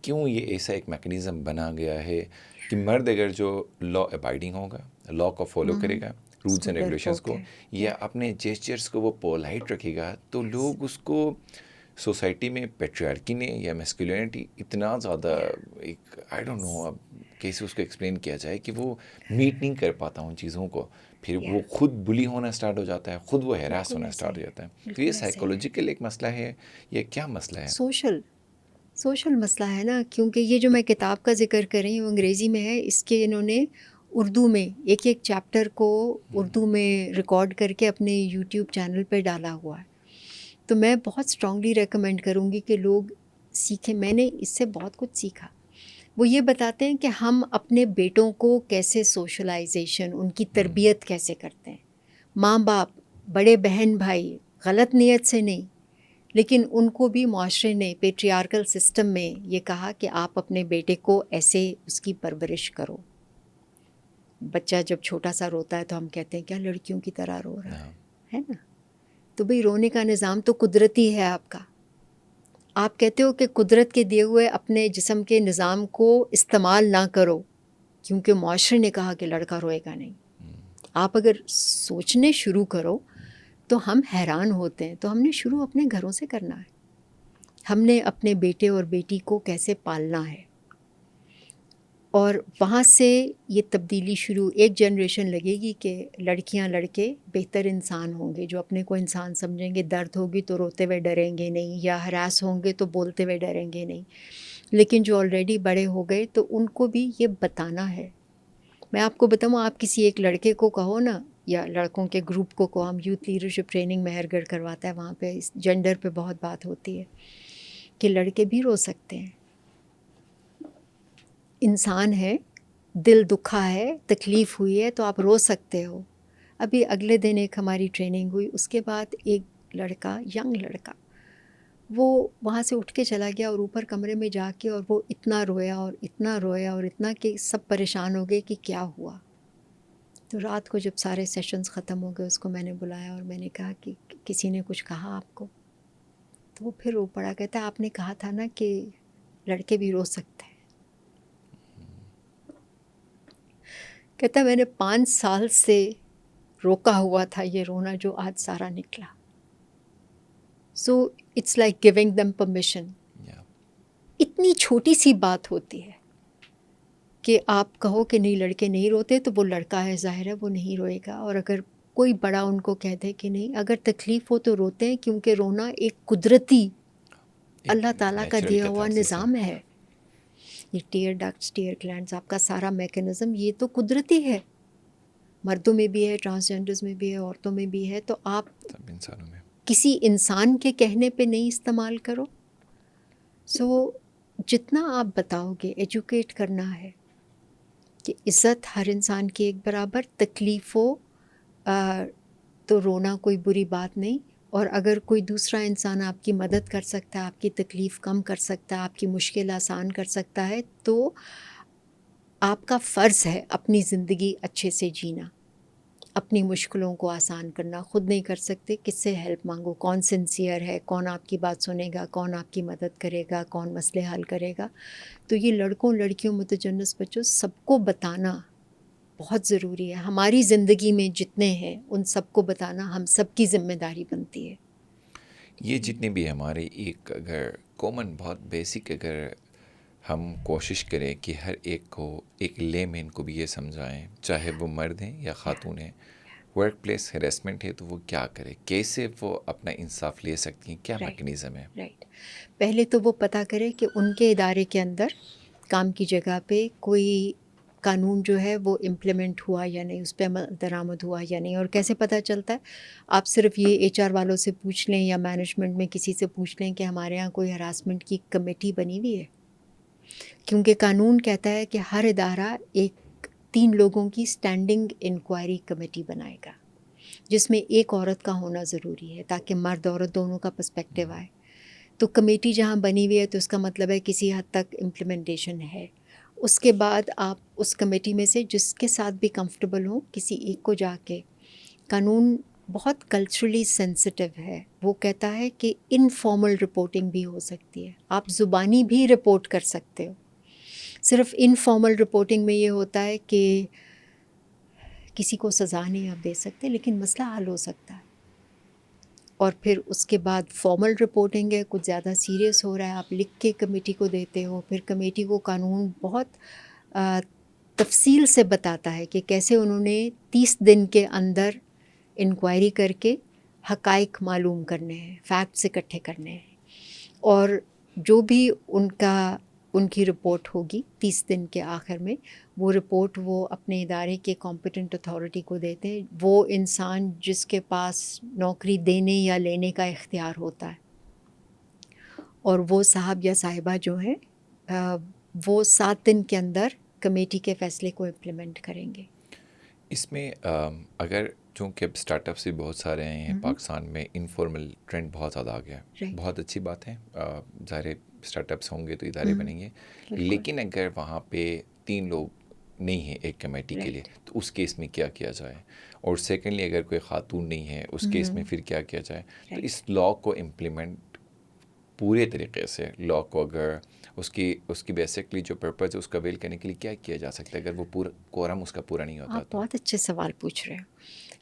کیوں یہ ایسا ایک میکنزم بنا گیا ہے کہ مرد اگر جو لا ابائڈنگ ہوگا، لا کو فالو کرے گا، رولس اینڈ ریگولیشنس کو، یا اپنے جیسچرس کو وہ پولائٹ رکھے گا، تو لوگ اس کو سوسائٹی میں پیٹریارکی نے یا میسکولینٹی اتنا زیادہ ایک آئی ڈونٹ نو اب کیسے اس کو ایکسپلین کیا جائے کہ وہ میٹ نہیں کر پاتا ان چیزوں کو، پھر وہ خود بلی ہونا سٹارٹ ہو جاتا ہے، خود وہ ہراس ہونا سٹارٹ ہو جاتا ہے. تو یہ سائیکولوجیکل ایک مسئلہ ہے یا کیا مسئلہ ہے؟ سوشل مسئلہ ہے نا، کیونکہ یہ جو میں کتاب کا ذکر کر رہی ہوں انگریزی میں ہے، اس کے انہوں نے اردو میں ایک چیپٹر کو اردو میں ریکارڈ کر کے اپنے یوٹیوب چینل پہ ڈالا ہوا ہے. تو میں بہت اسٹرانگلی ریکمینڈ کروں گی کہ لوگ سیکھیں. میں نے اس سے بہت کچھ سیکھا. وہ یہ بتاتے ہیں کہ ہم اپنے بیٹوں کو کیسے سوشلائزیشن، ان کی تربیت کیسے کرتے ہیں. ماں باپ، بڑے بہن بھائی غلط نیت سے نہیں، لیکن ان کو بھی معاشرے نے پیٹریارکل سسٹم میں یہ کہا کہ آپ اپنے بیٹے کو ایسے اس کی پرورش کرو. بچہ جب چھوٹا سا روتا ہے تو ہم کہتے ہیں کیا لڑکیوں کی طرح رو رہا ہے نا. تو بھئی رونے کا نظام تو قدرتی ہے آپ کا. آپ کہتے ہو کہ قدرت کے دیے ہوئے اپنے جسم کے نظام کو استعمال نہ کرو کیونکہ معاشرے نے کہا کہ لڑکا روئے گا نہیں. آپ اگر سوچنے شروع کرو تو ہم حیران ہوتے ہیں. تو ہم نے شروع اپنے گھروں سے کرنا ہے. ہم نے اپنے بیٹے اور بیٹی کو کیسے پالنا ہے، اور وہاں سے یہ تبدیلی شروع. ایک جنریشن لگے گی کہ لڑکیاں لڑکے بہتر انسان ہوں گے، جو اپنے کو انسان سمجھیں گے. درد ہوگی تو روتے ہوئے ڈریں گے نہیں، یا ہراس ہوں گے تو بولتے ہوئے ڈریں گے نہیں. لیکن جو آلریڈی بڑے ہو گئے تو ان کو بھی یہ بتانا ہے. میں آپ کو بتاؤں، آپ کسی ایک لڑکے کو کہو نا، یا لڑکوں کے گروپ کو ہم یوتھ لیڈرشپ ٹریننگ مہر گڑھ کرواتا ہے، وہاں پہ اس جینڈر پہ بہت بات ہوتی ہے کہ لڑکے بھی رو سکتے ہیں، انسان ہے، دل دکھا ہے، تکلیف ہوئی ہے تو آپ رو سکتے ہو. ابھی اگلے دن ایک ہماری ٹریننگ ہوئی، اس کے بعد ایک لڑکا، ینگ لڑکا، وہ وہاں سے اٹھ کے چلا گیا اور اوپر کمرے میں جا کے، اور وہ اتنا رویا اور اتنا رویا اور اتنا کہ سب پریشان ہو گئے کہ کیا ہوا. تو رات کو جب سارے سیشنز ختم ہو گئے، اس کو میں نے بلایا اور میں نے کہا کہ کسی نے کچھ کہا آپ کو؟ تو وہ پھر رو پڑا، کہتا ہے آپ نے کہا تھا نا کہ لڑکے بھی رو سکتے ہیں. کہتا ہے میں نے 5 سال سے روکا ہوا تھا یہ رونا، جو آج سارا نکلا. So it's like giving them permission. اتنی چھوٹی سی بات ہوتی ہے کہ آپ کہو کہ نہیں لڑکے نہیں روتے، تو وہ لڑکا ہے، ظاہر ہے وہ نہیں روئے گا. اور اگر کوئی بڑا ان کو کہہ دے کہ نہیں، اگر تکلیف ہو تو روتے ہیں، کیونکہ رونا ایک قدرتی اللہ تعالیٰ کا دیا ہوا نظام ہے. یہ ٹیئر ڈکٹس، ٹیئر گلینڈز، آپ کا سارا میکانزم یہ تو قدرتی ہے. مردوں میں بھی ہے، ٹرانسجینڈرز میں بھی ہے، عورتوں میں بھی ہے. تو آپ سب انسانوں میں کسی انسان کے کہنے پہ نہیں استعمال کرو. سو جتنا آپ بتاؤ گے، ایجوکیٹ کرنا ہے کہ عزت ہر انسان کی ایک برابر، تکلیف ہو تو رونا کوئی بری بات نہیں. اور اگر کوئی دوسرا انسان آپ کی مدد کر سکتا ہے، آپ کی تکلیف کم کر سکتا ہے، آپ کی مشکل آسان کر سکتا ہے، تو آپ کا فرض ہے اپنی زندگی اچھے سے جینا، اپنی مشکلوں کو آسان کرنا. خود نہیں کر سکتے، کس سے ہیلپ مانگو؟ کون سنسیئر ہے، کون آپ کی بات سنے گا، کون آپ کی مدد کرے گا، کون مسئلے حل کرے گا؟ تو یہ لڑکوں، لڑکیوں، متجنس بچوں، سب کو بتانا بہت ضروری ہے. ہماری زندگی میں جتنے ہیں ان سب کو بتانا ہم سب کی ذمہ داری بنتی ہے. یہ جتنے بھی ہمارے ایک اگر کامن بہت بیسک اگر ہم کوشش کریں کہ ہر ایک کو، ایک لے مین کو بھی یہ سمجھائیں، چاہے وہ مرد ہیں یا خاتون ہیں، ورک پلیس ہیراسمنٹ ہے تو وہ کیا کرے، کیسے وہ اپنا انصاف لے سکتی ہیں، کیا میکنزم ہے. رائٹ. پہلے تو وہ پتہ کرے کہ ان کے ادارے کے اندر، کام کی جگہ پہ، کوئی قانون جو ہے وہ امپلیمنٹ ہوا یا نہیں، اس پہ عمل درآمد ہوا یا نہیں. اور کیسے پتہ چلتا ہے؟ آپ صرف یہ HR والوں سے پوچھ لیں یا مینجمنٹ میں کسی سے پوچھ لیں کہ ہمارے ہاں کوئی ہراسمنٹ کی کمیٹی بنی ہوئی ہے. کیونکہ قانون کہتا ہے کہ ہر ادارہ 3 لوگوں کی اسٹینڈنگ انکوائری کمیٹی بنائے گا، جس میں ایک عورت کا ہونا ضروری ہے تاکہ مرد عورت دونوں کا پرسپیکٹیو آئے. تو کمیٹی جہاں بنی ہوئی ہے تو اس کا مطلب ہے کسی حد تک امپلیمنٹیشن ہے. اس کے بعد آپ اس کمیٹی میں سے جس کے ساتھ بھی کمفرٹیبل ہوں، کسی ایک کو جا کے، قانون بہت کلچرلی سینسٹیو ہے، وہ کہتا ہے کہ انفارمل رپورٹنگ بھی ہو سکتی ہے. آپ زبانی بھی رپورٹ کر سکتے ہو. صرف انفارمل رپورٹنگ میں یہ ہوتا ہے کہ کسی کو سزا نہیں آپ دے سکتے، لیکن مسئلہ حل ہو سکتا ہے. اور پھر اس کے بعد فارمل رپورٹنگ ہے، کچھ زیادہ سیریس ہو رہا ہے، آپ لکھ کے کمیٹی کو دیتے ہو. پھر کمیٹی کو قانون بہت تفصیل سے بتاتا ہے کہ کیسے انہوں نے 30 دن کے اندر انکوائری کر کے حقائق معلوم کرنے ہیں، فیکٹس اکٹھے کرنے ہیں. اور جو بھی ان کی رپورٹ ہوگی 30 دن کے آخر میں، وہ رپورٹ وہ اپنے ادارے کے کمپیٹنٹ اتھارٹی کو دیتے ہیں، وہ انسان جس کے پاس نوکری دینے یا لینے کا اختیار ہوتا ہے. اور وہ صاحب یا صاحبہ جو ہیں وہ 7 دن کے اندر کمیٹی کے فیصلے کو امپلیمنٹ کریں گے. اس میں اگر چونکہ اب اسٹارٹ اپس بھی بہت سارے آئے ہیں پاکستان میں، انفارمل ٹرینڈ بہت زیادہ آ گیا ہے، بہت اچھی بات ہے. ظاہر اسٹارٹ اپس ہوں گے تو ادارے بنیں گے، لیکن اگر وہاں پہ 3 لوگ نہیں ہیں ایک کمیٹی کے لیے تو اس کیس میں کیا کیا جائے؟ اور سیکنڈلی اگر کوئی خاتون نہیں ہے اس کیس میں پھر کیا کیا جائے؟ تو اس لا کو امپلیمنٹ پورے طریقے سے، لا کو اگر اس کی بیسکلی جو پرپز ہے اس کا ویل کرنے کے لیے کیا کیا جا سکتا ہے اگر وہ پورا کورم اس کا پورا نہیں ہوتا؟ آپ بہت اچھے سوال پوچھ رہے ہیں.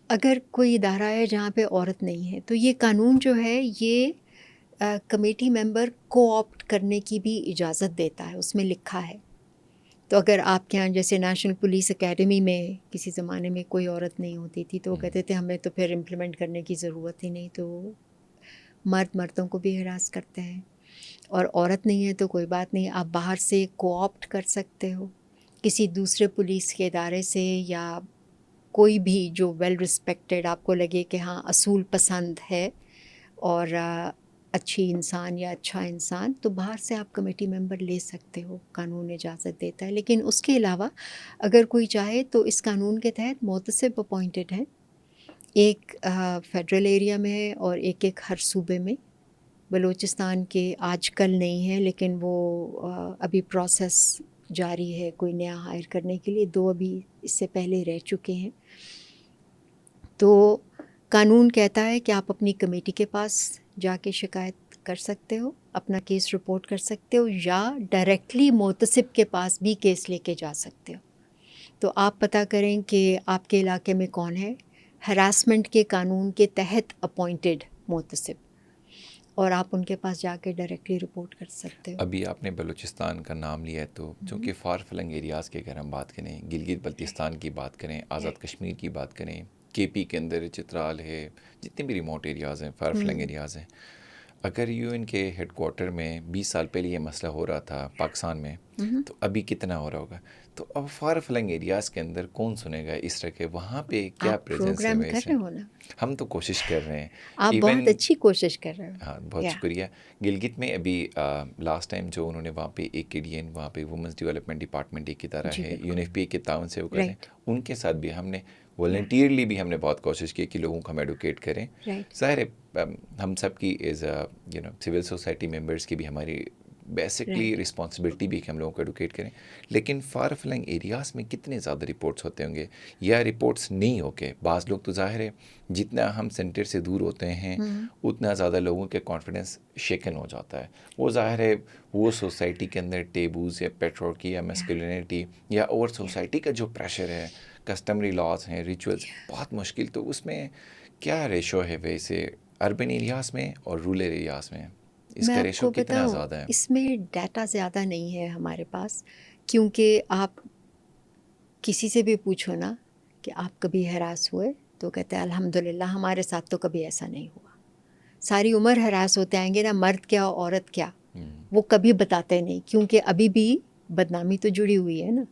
اگر کوئی ادارہ ہے جہاں پہ عورت نہیں ہے تو یہ قانون جو ہے یہ کمیٹی ممبر کو آپٹ کرنے کی بھی اجازت دیتا ہے، اس میں لکھا ہے. تو اگر آپ کے یہاں جیسے نیشنل پولیس اکیڈمی میں کسی زمانے میں کوئی عورت نہیں ہوتی تھی تو وہ کہتے تھے ہمیں تو پھر امپلیمنٹ کرنے کی ضرورت ہی نہیں، تو مرد مردوں کو بھی ہراس کرتے ہیں. اور عورت نہیں ہے تو کوئی بات نہیں, آپ باہر سے کوآپٹ کر سکتے ہو کسی دوسرے پولیس کے ادارے سے, یا کوئی بھی جو ویل رسپیکٹڈ آپ کو لگے کہ ہاں اصول پسند ہے اور اچھی انسان یا اچھا انسان, تو باہر سے آپ کمیٹی ممبر لے سکتے ہو, قانون اجازت دیتا ہے. لیکن اس کے علاوہ اگر کوئی چاہے تو اس قانون کے تحت محتسب اپوائنٹڈ ہیں, ایک فیڈرل ایریا میں ہے اور ایک ہر صوبے میں. بلوچستان کے آج کل نہیں ہے لیکن وہ ابھی پروسیس جاری ہے کوئی نیا ہائر کرنے کے لیے, 2 ابھی اس سے پہلے رہ چکے ہیں. تو قانون کہتا ہے کہ آپ اپنی کمیٹی کے پاس جا کے شکایت کر سکتے ہو, اپنا کیس رپورٹ کر سکتے ہو, یا ڈائریکٹلی محتسب کے پاس بھی کیس لے کے جا سکتے ہو. تو آپ پتہ کریں کہ آپ کے علاقے میں کون ہے ہراسمنٹ کے قانون کے تحت اپوائنٹڈ محتسب, اور آپ ان کے پاس جا کے ڈائریکٹلی رپورٹ کر سکتے ہو. ابھی آپ نے بلوچستان کا نام لیا ہے, تو چونکہ فار فلنگ ایریاز کے اگر ہم بات کریں, گلگت بلتستان کی بات کریں, آزاد کشمیر کی بات کریں, کے پی کے اندر چترال ہے, جتنے بھی ریموٹ ایریاز ہیں, فار فلنگ ایریاز ہیں, اگر UN کے ہیڈ کوارٹر میں 20 سال پہلے یہ مسئلہ ہو رہا تھا پاکستان میں, تو ابھی کتنا ہو رہا ہوگا. تو اب فار فلنگ ایریاز کے اندر کون سنے گا اس طرح کے, وہاں پہ کیا پریزنس ہے. پروگرام کر رہے ہو نا, ہم تو کوشش کر رہے ہیں, آپ بہت اچھی کوشش کر رہے ہو. ہاں بہت شکریہ. گلگت میں ابھی لاسٹ ٹائم جو انہوں نے وہاں پہ ایک KDN, وہاں پہ وومنس ڈیولپمنٹ ڈپارٹمنٹ ایک ادارہ ہے, UNFPA کے تعاون سے وہ کر رہے ہیں, ان کے ساتھ بھی ہم نے والنٹیئرلی بھی ہم نے بہت کوشش کی کہ لوگوں کو ہم ایڈوکیٹ کریں. ظاہر ہے ہم سب کی ایز سول سوسائٹی ممبرس کی بھی ہماری بیسکلی رسپانسبلٹی بھی کہ ہم لوگوں کو ایڈوکیٹ کریں. لیکن فار فلنگ ایریاز میں کتنے زیادہ رپورٹس ہوتے ہوں گے, یا رپورٹس نہیں ہو کے بعض لوگ, تو ظاہر ہے جتنا ہم سینٹر سے دور ہوتے ہیں اتنا زیادہ لوگوں کے کانفیڈنس شیکن ہو جاتا ہے. وہ ظاہر ہے وہ سوسائٹی کے اندر ٹیبوز یا پیٹرارکی یا میسکولینٹی یا اور سوسائٹی کا جو پریشر ہے, کسٹمری لاز ہیں, ریچولز, بہت مشکل. تو اس میں کیا ریشو ہے ویسے اربن ایریاز میں اور رورل ایریاز میں, اس کا ریشو کتنا زیادہ ہے؟ اس میں ڈیٹا زیادہ نہیں ہے ہمارے پاس, کیونکہ آپ کسی سے بھی پوچھو نا کہ آپ کبھی ہراس ہوئے تو کہتے ہیں الحمدللہ ہمارے ساتھ تو کبھی ایسا نہیں ہوا. ساری عمر ہراس ہوتے آئیں گے نا, مرد کیا عورت کیا, وہ کبھی بتاتے نہیں, کیونکہ ابھی بھی بدنامی تو جڑی ہوئی ہے نا,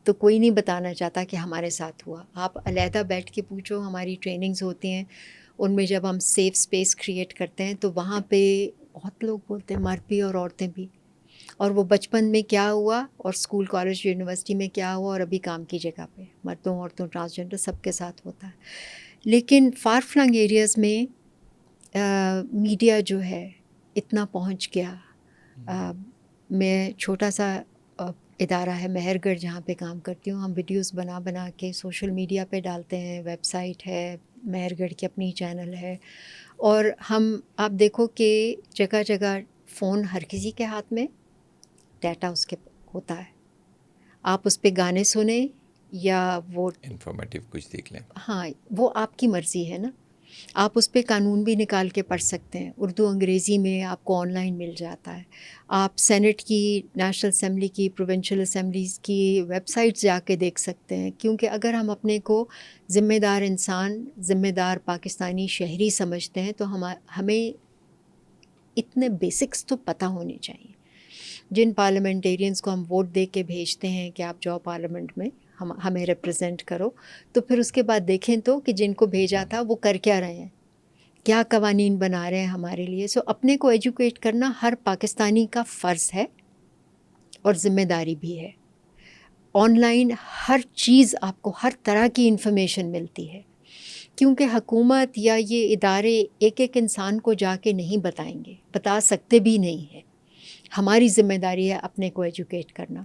تو کوئی نہیں بتانا چاہتا کہ ہمارے ساتھ ہوا. آپ علیحدہ بیٹھ کے پوچھو, ہماری ٹریننگز ہوتی ہیں ان میں جب ہم سیف اسپیس کریٹ کرتے ہیں تو وہاں پہ بہت لوگ بولتے ہیں, مرد بھی اور عورتیں بھی, اور وہ بچپن میں کیا ہوا اور اسکول کالج یونیورسٹی میں کیا ہوا اور ابھی کام کی جگہ پہ, مردوں عورتوں ٹرانسجنڈر سب کے ساتھ ہوتا ہے. لیکن فار فلنگ ایریاز میں میڈیا جو ہے اتنا پہنچ گیا. میں چھوٹا سا ادارہ ہے مہر گڑھ جہاں پہ کام کرتی ہوں, ہم ویڈیوز بنا کے سوشل میڈیا پہ ڈالتے ہیں, ویب سائٹ ہے مہر گڑھ کی, اپنی چینل ہے, اور آپ دیکھو کہ جگہ جگہ فون ہر کسی کے ہاتھ میں, ڈیٹا اس کے ہوتا ہے, آپ اس پہ گانے سنیں یا وہ انفارمیٹیو کچھ دیکھ لیں, ہاں وہ آپ کی مرضی ہے نا. آپ اس پہ قانون بھی نکال کے پڑھ سکتے ہیں, اردو انگریزی میں آپ کو آن لائن مل جاتا ہے. آپ سینٹ کی, نیشنل اسمبلی کی, پروونشل اسمبلیز کی ویب سائٹس جا کے دیکھ سکتے ہیں. کیونکہ اگر ہم اپنے کو ذمہ دار انسان, ذمہ دار پاکستانی شہری سمجھتے ہیں تو ہمیں اتنے بیسکس تو پتہ ہونے چاہیے. جن پارلیمنٹیرینز کو ہم ووٹ دے کے بھیجتے ہیں کہ آپ جاؤ پارلیمنٹ میں ہمیں ریپرزینٹ کرو, تو پھر اس کے بعد دیکھیں تو کہ جن کو بھیجا تھا وہ کر کیا رہے ہیں, کیا قوانین بنا رہے ہیں ہمارے لیے. سو اپنے کو ایجوکیٹ کرنا ہر پاکستانی کا فرض ہے اور ذمہ داری بھی ہے. آن لائن ہر چیز آپ کو ہر طرح کی انفارمیشن ملتی ہے, کیونکہ حکومت یا یہ ادارے ایک ایک انسان کو جا کے نہیں بتائیں گے, بتا سکتے بھی نہیں ہیں. ہماری ذمہ داری ہے اپنے کو ایجوکیٹ کرنا.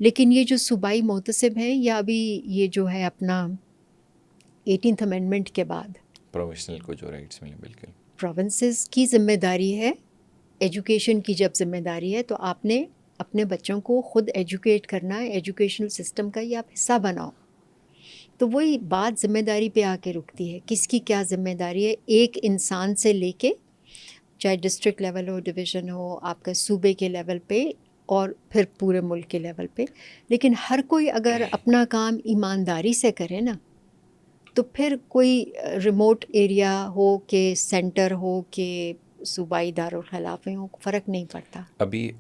لیکن یہ جو صوبائی محتسب ہیں, یا ابھی یہ جو ہے اپنا 18th امینڈمنٹ کے بعد پروفیشنل کو جو رائٹس ملیں, بالکل پروونسز کی ذمہ داری ہے, ایجوکیشن کی جب ذمہ داری ہے تو آپ نے اپنے بچوں کو خود ایجوکیٹ کرنا ہے, ایجوکیشنل سسٹم کا ہی آپ حصہ بناؤ. تو وہی بات ذمہ داری پہ آ کے رکتی ہے, کس کی کیا ذمہ داری ہے, ایک انسان سے لے کے چاہے ڈسٹرکٹ لیول ہو, ڈویژن ہو, آپ کا صوبے کے لیول پہ, اور پھر پورے ملک کے لیول پہ. لیکن ہر کوئی اگر اپنا کام ایمانداری سے کرے نا, تو پھر کوئی ریموٹ ایریا ہو کہ سینٹر ہو کہ صوبائی دارالخلافے ہوں، فرق نہیں پڑتا. ابھی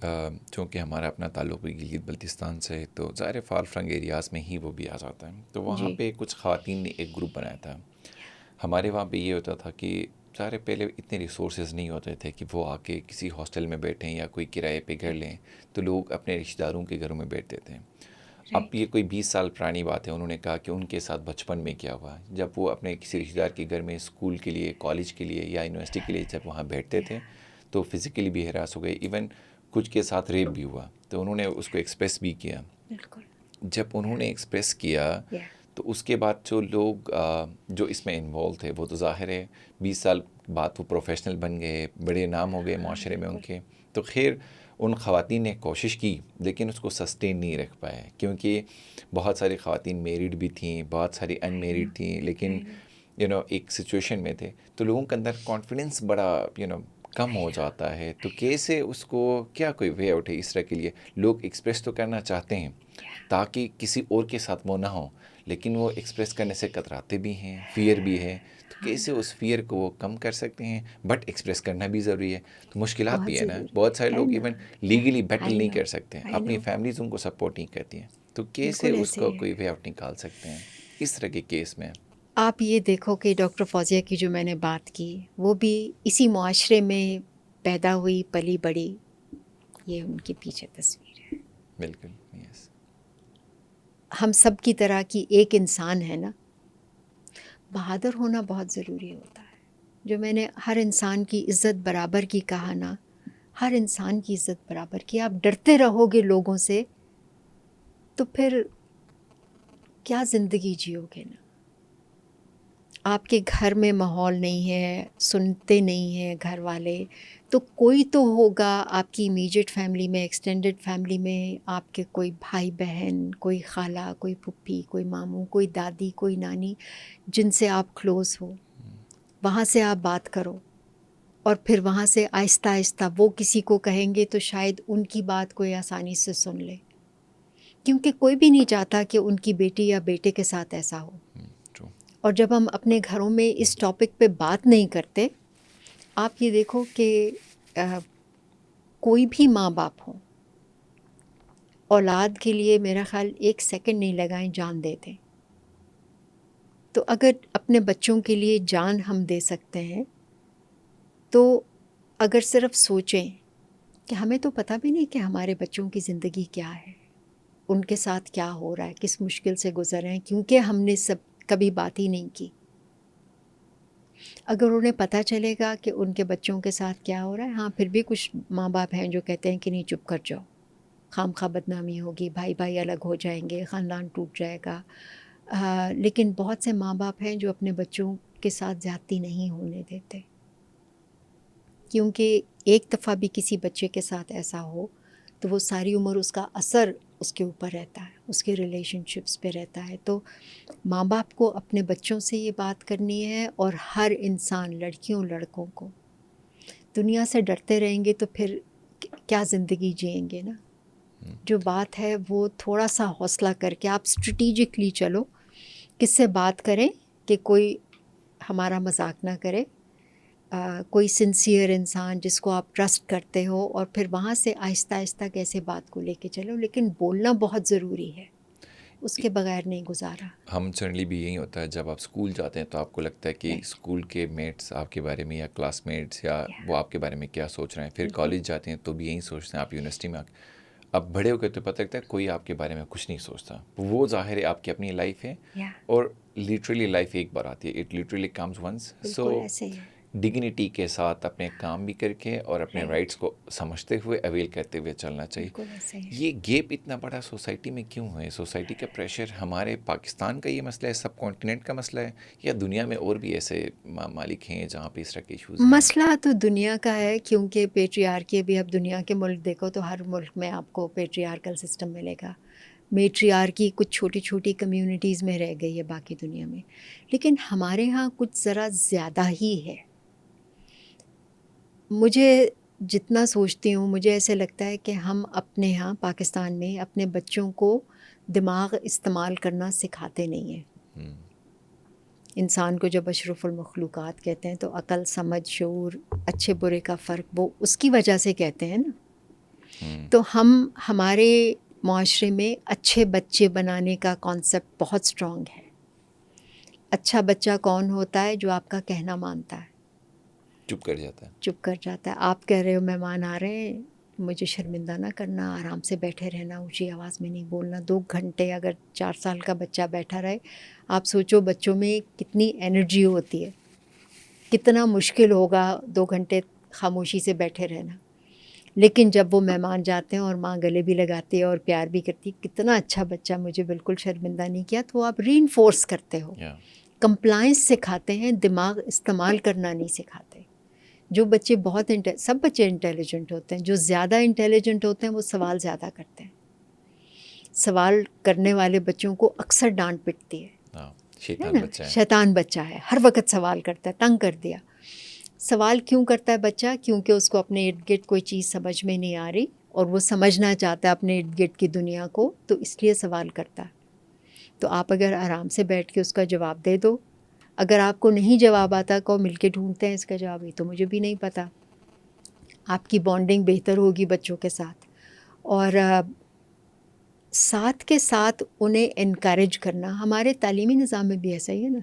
چونکہ ہمارا اپنا تعلق بھی گلگت بلتستان سے ہے تو ظاہر فار فرنگ ایریاز میں ہی وہ بھی آ جاتا ہے. تو وہاں جی پہ کچھ خواتین نے ایک گروپ بنایا تھا. ہمارے وہاں پہ یہ ہوتا تھا کہ ظاہر پہلے اتنے ریسورسز نہیں ہوتے تھے کہ وہ آ کے کسی ہاسٹل میں بیٹھیں یا کوئی کرائے پہ گھر لیں، تو لوگ اپنے رشتہ داروں کے گھروں میں بیٹھتے تھے. اب یہ کوئی 20 سال پرانی بات ہے. انہوں نے کہا کہ ان کے ساتھ بچپن میں کیا ہوا، جب وہ اپنے کسی رشتہ دار کے گھر میں اسکول کے لیے، کالج کے لیے یا یونیورسٹی کے لیے جب وہاں بیٹھتے تھے تو فزیکلی بھی ہراس ہو گئے، ایون کچھ کے ساتھ ریپ بھی ہوا. تو انہوں نے اس کو ایکسپریس بھی کیا. بالکل. جب انہوں نے ایکسپریس کیا Yeah. تو اس کے بعد جو لوگ جو اس میں انوالو تھے وہ تو ظاہر ہے 20 سال بعد وہ پروفیشنل بن گئے، بڑے نام ہو گئے معاشرے میں ان کے. تو خیر ان خواتین نے کوشش کی لیکن اس کو سسٹین نہیں رکھ پائے، کیونکہ بہت ساری خواتین میریڈ بھی تھیں، بہت ساری ان میریڈ تھیں، لیکن ایک سچویشن میں تھے. تو لوگوں کے اندر کانفیڈنس بڑا کم ہو جاتا ہے. تو کیسے اس کو کیا کوئی وے آؤٹ ہے اس طرح کے لیے؟ لوگ ایکسپریس تو کرنا چاہتے ہیں تاکہ کسی اور کے ساتھ وہ نہ ہو، لیکن وہ ایکسپریس کرنے سے کتراتے بھی ہیں، فیئر بھی ہے. تو کیسے اس فیئر کو وہ کم کر سکتے ہیں؟ بٹ ایکسپریس کرنا بھی ضروری ہے. تو مشکلات بہت بھی ہے نا، ضروری بہت سارے ہے لوگ نا. ایون لیگلی بیٹل I نہیں know. کر سکتے، I اپنی know. فیملیز ان کو سپورٹ نہیں کرتی ہیں. تو کیسے بالکل اس ایسے کو ہی ہے. کوئی وے آؤٹ نکال سکتے ہیں اس طرح کے کیس میں؟ آپ یہ دیکھو کہ ڈاکٹر فوزیہ کی جو میں نے بات کی وہ بھی اسی معاشرے میں پیدا ہوئی پلی بڑی، یہ ان کے پیچھے تصویر ہے. بالکل یس. ہم سب کی طرح کی ایک انسان ہے نا. بہادر ہونا بہت ضروری ہوتا ہے. جو میں نے ہر انسان کی عزت برابر کی کہا نا، ہر انسان کی عزت برابر کی. آپ ڈرتے رہو گے لوگوں سے تو پھر کیا زندگی جیو گے نا. آپ کے گھر میں ماحول نہیں ہے، سنتے نہیں ہیں گھر والے، تو کوئی تو ہوگا آپ کی امیجیٹ فیملی میں، ایکسٹینڈڈ فیملی میں، آپ کے کوئی بھائی بہن، کوئی خالہ، کوئی پھپھی، کوئی ماموں، کوئی دادی، کوئی نانی، جن سے آپ کلوز ہو. وہاں سے آپ بات کرو اور پھر وہاں سے آہستہ آہستہ وہ کسی کو کہیں گے تو شاید ان کی بات کوئی آسانی سے سن لے، کیونکہ کوئی بھی نہیں چاہتا کہ ان کی بیٹی یا بیٹے کے ساتھ ایسا ہو. اور جب ہم اپنے گھروں میں اس ٹاپک پہ بات نہیں کرتے، آپ یہ دیکھو کہ کوئی بھی ماں باپ ہوں، اولاد کے لیے میرا خیال 1 سیکنڈ نہیں لگائیں جان دیتے. تو اگر اپنے بچوں کے لیے جان ہم دے سکتے ہیں تو اگر صرف سوچیں کہ ہمیں تو پتہ بھی نہیں کہ ہمارے بچوں کی زندگی کیا ہے، ان کے ساتھ کیا ہو رہا ہے، کس مشکل سے گزر رہے ہیں، کیونکہ ہم نے سب کبھی بات ہی نہیں کی. اگر انہیں پتہ چلے گا کہ ان کے بچوں کے ساتھ کیا ہو رہا ہے، ہاں پھر بھی کچھ ماں باپ ہیں جو کہتے ہیں کہ نہیں چپ کر جاؤ، خام خواہ بدنامی ہوگی، بھائی بھائی الگ ہو جائیں گے، خاندان ٹوٹ جائے گا. لیکن بہت سے ماں باپ ہیں جو اپنے بچوں کے ساتھ زیادتی نہیں ہونے دیتے، کیونکہ ایک دفعہ بھی کسی بچے کے ساتھ ایسا ہو تو وہ ساری عمر اس کا اثر اس کے اوپر رہتا ہے، اس کے ریلیشن شپس پہ رہتا ہے. تو ماں باپ کو اپنے بچوں سے یہ بات کرنی ہے، اور ہر انسان، لڑکیوں لڑکوں کو. دنیا سے ڈرتے رہیں گے تو پھر کیا زندگی جئیں گے نا. جو بات ہے وہ تھوڑا سا حوصلہ کر کے آپ اسٹریٹجکلی چلو، کس سے بات کریں کہ کوئی ہمارا مذاق نہ کرے، کوئی سنسیئر انسان جس کو آپ ٹرسٹ کرتے ہو، اور پھر وہاں سے آہستہ آہستہ کیسے بات کو لے کے چلو. لیکن بولنا بہت ضروری ہے، اس کے بغیر نہیں گزارا. ہم جنرلی بھی یہی ہوتا ہے جب آپ اسکول جاتے ہیں تو آپ کو لگتا ہے کہ Right. اسکول کے میٹس آپ کے بارے میں یا کلاس میٹس یا وہ آپ کے بارے میں کیا سوچ رہے ہیں. پھر کالج جاتے ہیں تو بھی یہی سوچتے ہیں. آپ یونیورسٹی میں اب بڑے ہو گئے تو پتہ لگتا ہے کوئی آپ کے بارے میں کچھ نہیں سوچتا. وہ ظاہر ہے آپ کی اپنی لائف ہے، اور لٹرلی لائف ایک بار آتی ہے. It literally comes once. So بالکل ایسے ہی ہے. ڈگنیٹی کے ساتھ اپنے کام بھی کر کے اور اپنے رائٹس کو سمجھتے ہوئے اویل کرتے ہوئے چلنا چاہیے. بالکل ایسے ہی ہے. یہ گیپ اتنا بڑا سوسائٹی میں کیوں ہے؟ سوسائٹی کا پریشر ہمارے پاکستان کا یہ مسئلہ ہے، سب کانٹیننٹ کا مسئلہ ہے، یا دنیا میں اور بھی ایسے ممالک ہیں جہاں پہ اس طرح کے ایشوز ہیں؟ مسئلہ تو دنیا کا ہے، کیونکہ پیٹریارکی بھی، اب دنیا کے ملک دیکھو تو ہر ملک میں آپ کو پیٹریارکل سسٹم ملے گا. میٹریارکی کچھ چھوٹی چھوٹی کمیونٹیز میں رہ گئی ہے باقی دنیا میں، لیکن ہمارے ہاں کچھ ذرا زیادہ ہی ہے. مجھے جتنا سوچتی ہوں مجھے ایسے لگتا ہے کہ ہم اپنے ہاں پاکستان میں اپنے بچوں کو دماغ استعمال کرنا سکھاتے نہیں ہیں. انسان کو جب اشرف المخلوقات کہتے ہیں تو عقل، سمجھ، شعور، اچھے برے کا فرق وہ اس کی وجہ سے کہتے ہیں نا. تو ہمارے معاشرے میں اچھے بچے بنانے کا کانسیپٹ بہت اسٹرانگ ہے. اچھا بچہ کون ہوتا ہے؟ جو آپ کا کہنا مانتا ہے، چپ کر جاتا ہے. چپ کر جاتا ہے. آپ کہہ رہے ہو مہمان آ رہے ہیں، مجھے شرمندہ نہ کرنا، آرام سے بیٹھے رہنا، اونچی آواز میں نہیں بولنا. 2 گھنٹے اگر 4 سال کا بچہ بیٹھا رہے، آپ سوچو بچوں میں کتنی انرجی ہوتی ہے، کتنا مشکل ہوگا 2 گھنٹے خاموشی سے بیٹھے رہنا. لیکن جب وہ مہمان جاتے ہیں اور ماں گلے بھی لگاتی ہے اور پیار بھی کرتی ہے، کتنا اچھا بچہ، مجھے بالکل شرمندہ نہیں کیا، تو آپ ری انفورس کرتے ہو. کمپلائنس سکھاتے ہیں، دماغ استعمال کرنا نہیں سکھاتے. جو بچے بہت سب بچے انٹیلیجنٹ ہوتے ہیں، جو زیادہ انٹیلیجنٹ ہوتے ہیں وہ سوال زیادہ کرتے ہیں. سوال کرنے والے بچوں کو اکثر ڈانٹ پٹتی ہے شیطان بچہ ہے. شیطان بچہ ہے، ہر وقت سوال کرتا ہے، تنگ کر دیا. سوال کیوں کرتا ہے بچہ؟ کیونکہ اس کو اپنے ارد گرد کوئی چیز سمجھ میں نہیں آ رہی اور وہ سمجھنا چاہتا ہے اپنے ارد گرد کی دنیا کو، تو اس لیے سوال کرتا ہے. تو آپ اگر آرام سے بیٹھ کے اس کا جواب دے دو. اگر آپ کو نہیں جواب آتا کو مل کے ڈھونڈتے ہیں اس کا جواب، یہ تو مجھے بھی نہیں پتہ. آپ کی بانڈنگ بہتر ہوگی بچوں کے ساتھ. اور ساتھ کے ساتھ انہیں انکریج کرنا. ہمارے تعلیمی نظام میں بھی ایسا ہی ہے نا.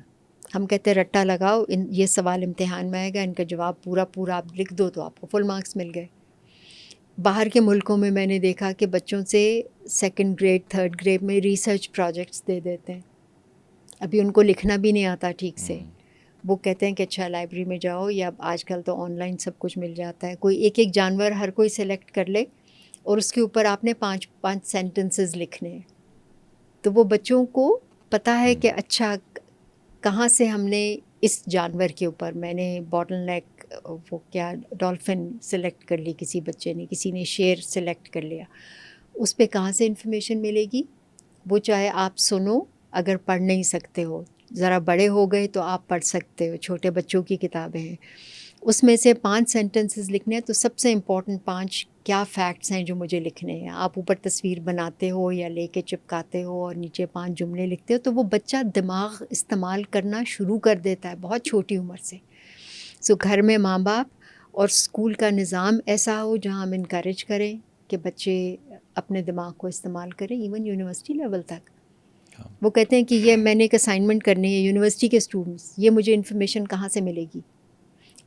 ہم کہتے ہیں رٹا لگاؤ، یہ سوال امتحان میں آئے گا، ان کا جواب پورا آپ لکھ دو تو آپ کو فل مارکس مل گئے. باہر کے ملکوں میں میں نے دیکھا کہ بچوں سے 2nd گریڈ 3rd گریڈ میں ریسرچ پروجیکٹس دے دیتے ہیں. ابھی ان کو لکھنا بھی نہیں آتا ٹھیک سے. وہ کہتے ہیں کہ اچھا لائبریری میں جاؤ، یا آج کل تو آن لائن سب کچھ مل جاتا ہے، کوئی ایک جانور ہر کوئی سلیکٹ کر لے اور اس کے اوپر آپ نے 5 سینٹنسز لکھنے ہیں. تو وہ بچوں کو پتہ ہے کہ اچھا کہاں سے ہم نے اس جانور کے اوپر، میں نے باٹل نیک وہ کیا ڈولفن سلیکٹ کر لی کسی بچے نے، کسی نے شیر سلیکٹ کر لیا، اس پہ کہاں سے انفارمیشن ملے گی؟ وہ چاہے آپ سنو، اگر پڑھ نہیں سکتے ہو، ذرا بڑے ہو گئے تو آپ پڑھ سکتے ہو، چھوٹے بچوں کی کتابیں ہیں، اس میں سے 5 سینٹنسز لکھنے ہیں. تو سب سے امپورٹنٹ 5 کیا فیکٹس ہیں جو مجھے لکھنے ہیں. آپ اوپر تصویر بناتے ہو یا لے کے چپکاتے ہو اور نیچے 5 جملے لکھتے ہو، تو وہ بچہ دماغ استعمال کرنا شروع کر دیتا ہے بہت چھوٹی عمر سے. سو گھر میں ماں باپ اور اسکول کا نظام ایسا ہو جہاں ہم انکریج کریں کہ بچے اپنے دماغ کو استعمال کریں، ایون یونیورسٹی لیول تک. وہ کہتے ہیں کہ یہ میں نے ایک اسائنمنٹ کرنی ہے، یونیورسٹی کے اسٹوڈنٹس، یہ مجھے انفارمیشن کہاں سے ملے گی؟